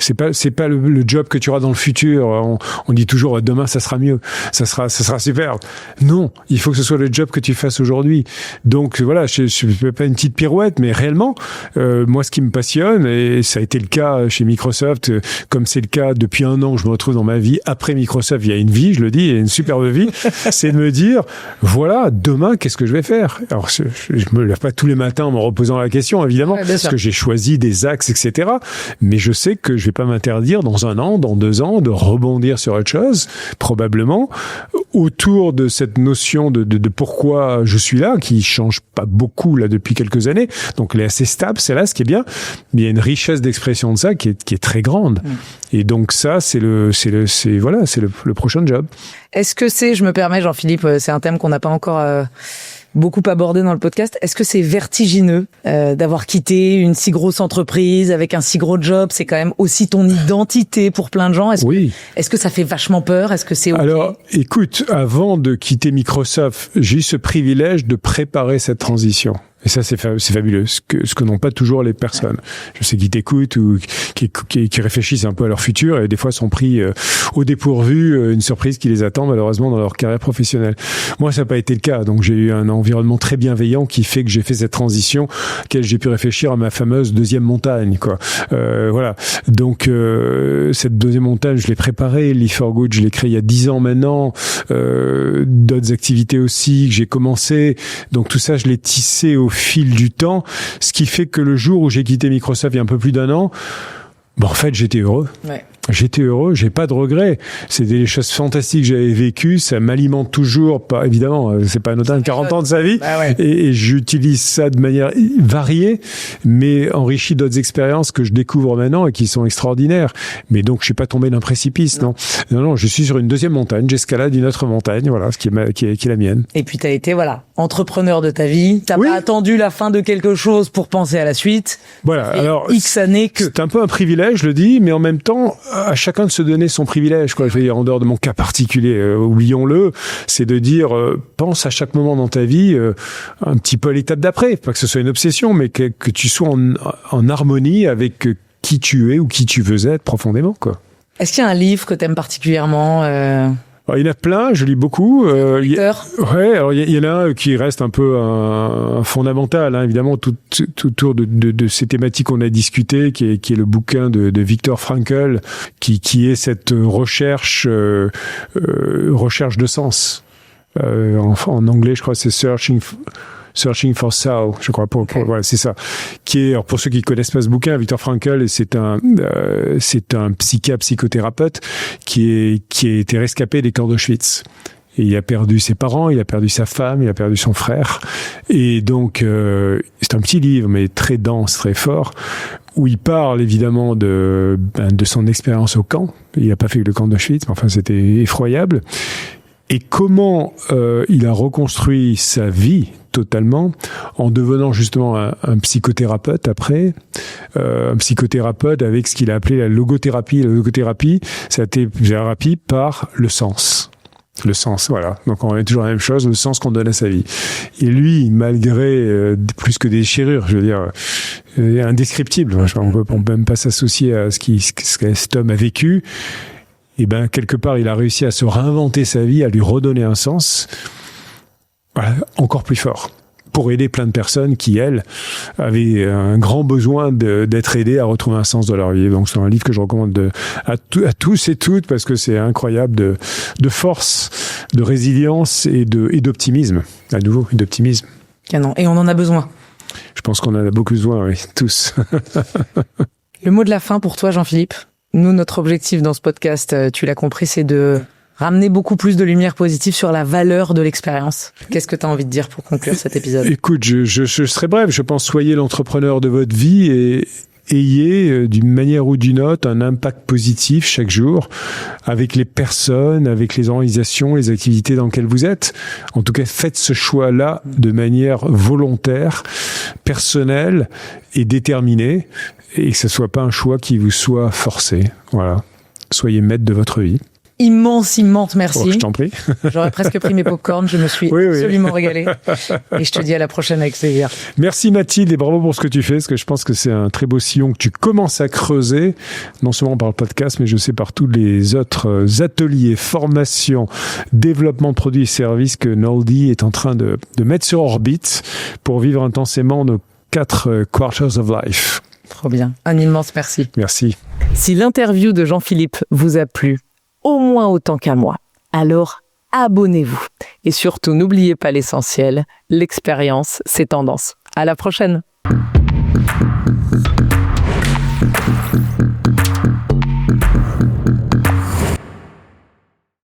C'est pas le job que tu auras dans le futur. On dit toujours demain ça sera mieux, ça sera super. Non, il faut que ce soit le job que tu fasses aujourd'hui. Donc voilà, je fais pas une petite pirouette, mais réellement, moi ce qui me passionne, et ça a été le cas chez Microsoft, comme c'est le cas depuis 1 an que je me retrouve dans ma vie après Microsoft, il y a une vie, je le dis, il y a une superbe vie, c'est de me dire voilà, demain qu'est-ce que je vais faire. Alors je me lève pas tous les matins en me reposant la question évidemment, parce que j'ai choisi des axes, etc. Mais je sais que je vais pas m'interdire dans 1 an, dans 2 ans, de rebondir sur autre chose, probablement, autour de cette notion de pourquoi je suis là, qui change pas beaucoup là depuis quelques années. Donc elle est assez stable, c'est là ce qui est bien. Mais il y a une richesse d'expression de ça qui est très grande. Et donc ça, c'est le prochain job. Est-ce que je me permets, Jean-Philippe, c'est un thème qu'on n'a pas encore beaucoup abordé dans le podcast. Est-ce que c'est vertigineux d'avoir quitté une si grosse entreprise avec un si gros job ? C'est quand même aussi ton identité pour plein de gens. Est-ce que ça fait vachement peur ? Est-ce que c'est okay ? Alors, écoute, avant de quitter Microsoft, j'ai eu ce privilège de préparer cette transition. Et ça, c'est fabuleux, ce que n'ont pas toujours les personnes. Je sais qu'ils t'écoutent ou qui réfléchissent un peu à leur futur et des fois sont pris au dépourvu, une surprise qui les attend malheureusement dans leur carrière professionnelle. Moi, ça n'a pas été le cas. Donc, j'ai eu un environnement très bienveillant qui fait que j'ai fait cette transition, auquel j'ai pu réfléchir à ma fameuse deuxième montagne, quoi. Voilà. Donc, cette deuxième montagne, je l'ai préparée. Live for Good, je l'ai créée il y a 10 ans maintenant. D'autres activités aussi que j'ai commencé. Donc, tout ça, je l'ai tissé au fil du temps, ce qui fait que le jour où j'ai quitté Microsoft il y a un peu plus d'un an, en fait, j'étais heureux. Ouais. J'étais heureux, j'ai pas de regrets. C'est des choses fantastiques que j'avais vécues, ça m'alimente toujours, pas évidemment, c'est pas anodin, 40 ans de sa vie, bah ouais. et j'utilise ça de manière variée, mais enrichi d'autres expériences que je découvre maintenant et qui sont extraordinaires. Mais donc, je suis pas tombé d'un précipice, non, je suis sur une deuxième montagne, j'escalade une autre montagne, voilà, ce qui est la mienne. Et puis, t'as été, entrepreneur de ta vie, t'as pas attendu la fin de quelque chose pour penser à la suite. Voilà, alors, X années que... C'est un peu un privilège, je le dis, mais en même temps, à chacun de se donner son privilège, quoi. Je veux dire, en dehors de mon cas particulier, oublions-le, c'est de dire, pense à chaque moment dans ta vie, un petit peu à l'étape d'après, pas que ce soit une obsession, mais que tu sois en harmonie avec qui tu es ou qui tu veux être profondément, quoi. Est-ce qu'il y a un livre que t'aimes particulièrement Alors, il y en a plein, je lis beaucoup. Alors il y en a un qui reste un peu un fondamental, hein, évidemment, tout autour de ces thématiques qu'on a discutées, qui est le bouquin de Viktor Frankl, qui est cette recherche de sens. En anglais, je crois, c'est Searching for Soul, je crois. Voilà, c'est ça. Qui est, alors pour ceux qui connaissent pas ce bouquin, Viktor Frankl, c'est un psychothérapeute qui a été rescapé des camps d'Auschwitz. Et il a perdu ses parents, il a perdu sa femme, il a perdu son frère. Et donc, c'est un petit livre, mais très dense, très fort, où il parle évidemment de son expérience au camp. Il n'a pas fait le camp d'Auschwitz, mais enfin, c'était effroyable. Et comment il a reconstruit sa vie totalement en devenant justement un psychothérapeute après, un psychothérapeute avec ce qu'il a appelé la logothérapie. La logothérapie, ça a été thérapie par le sens. Le sens, voilà. Donc on est toujours la même chose, le sens qu'on donne à sa vie. Et lui, malgré plus que des déchirures, je veux dire, indescriptible, on peut même pas s'associer à ce que cet homme a vécu. Et quelque part, il a réussi à se réinventer sa vie, à lui redonner un sens, encore plus fort, pour aider plein de personnes qui, elles, avaient un grand besoin d'être aidées à retrouver un sens de leur vie. Donc, c'est un livre que je recommande à tous et toutes, parce que c'est incroyable de force, de résilience et d'optimisme. À nouveau, et d'optimisme. Canon. Et on en a besoin. Je pense qu'on en a beaucoup besoin, oui, tous. Le mot de la fin pour toi, Jean-Philippe? Nous, notre objectif dans ce podcast, tu l'as compris, c'est de ramener beaucoup plus de lumière positive sur la valeur de l'expérience. Qu'est-ce que tu as envie de dire pour conclure cet épisode? Écoute, je serai bref. Je pense, soyez l'entrepreneur de votre vie et ayez, d'une manière ou d'une autre, un impact positif chaque jour avec les personnes, avec les organisations, les activités dans lesquelles vous êtes. En tout cas, faites ce choix-là de manière volontaire, personnelle et déterminée, et que ce soit pas un choix qui vous soit forcé. Voilà. Soyez maître de votre vie. Immense merci. Oh, je t'en prie. J'aurais presque pris mes pop-corn, je me suis absolument régalé. Et je te dis à la prochaine avec plaisir. Merci Mathilde et bravo pour ce que tu fais, parce que je pense que c'est un très beau sillon que tu commences à creuser, non seulement par le podcast, mais je sais par tous les autres ateliers, formations, développement de produits et services que Noldy est en train de mettre sur orbite pour vivre intensément nos 4 quarters of life. Trop bien. Un immense merci. Merci. Si l'interview de Jean-Philippe vous a plu, au moins autant qu'à moi, alors abonnez-vous. Et surtout, n'oubliez pas l'essentiel, l'expérience, c'est tendance. À la prochaine.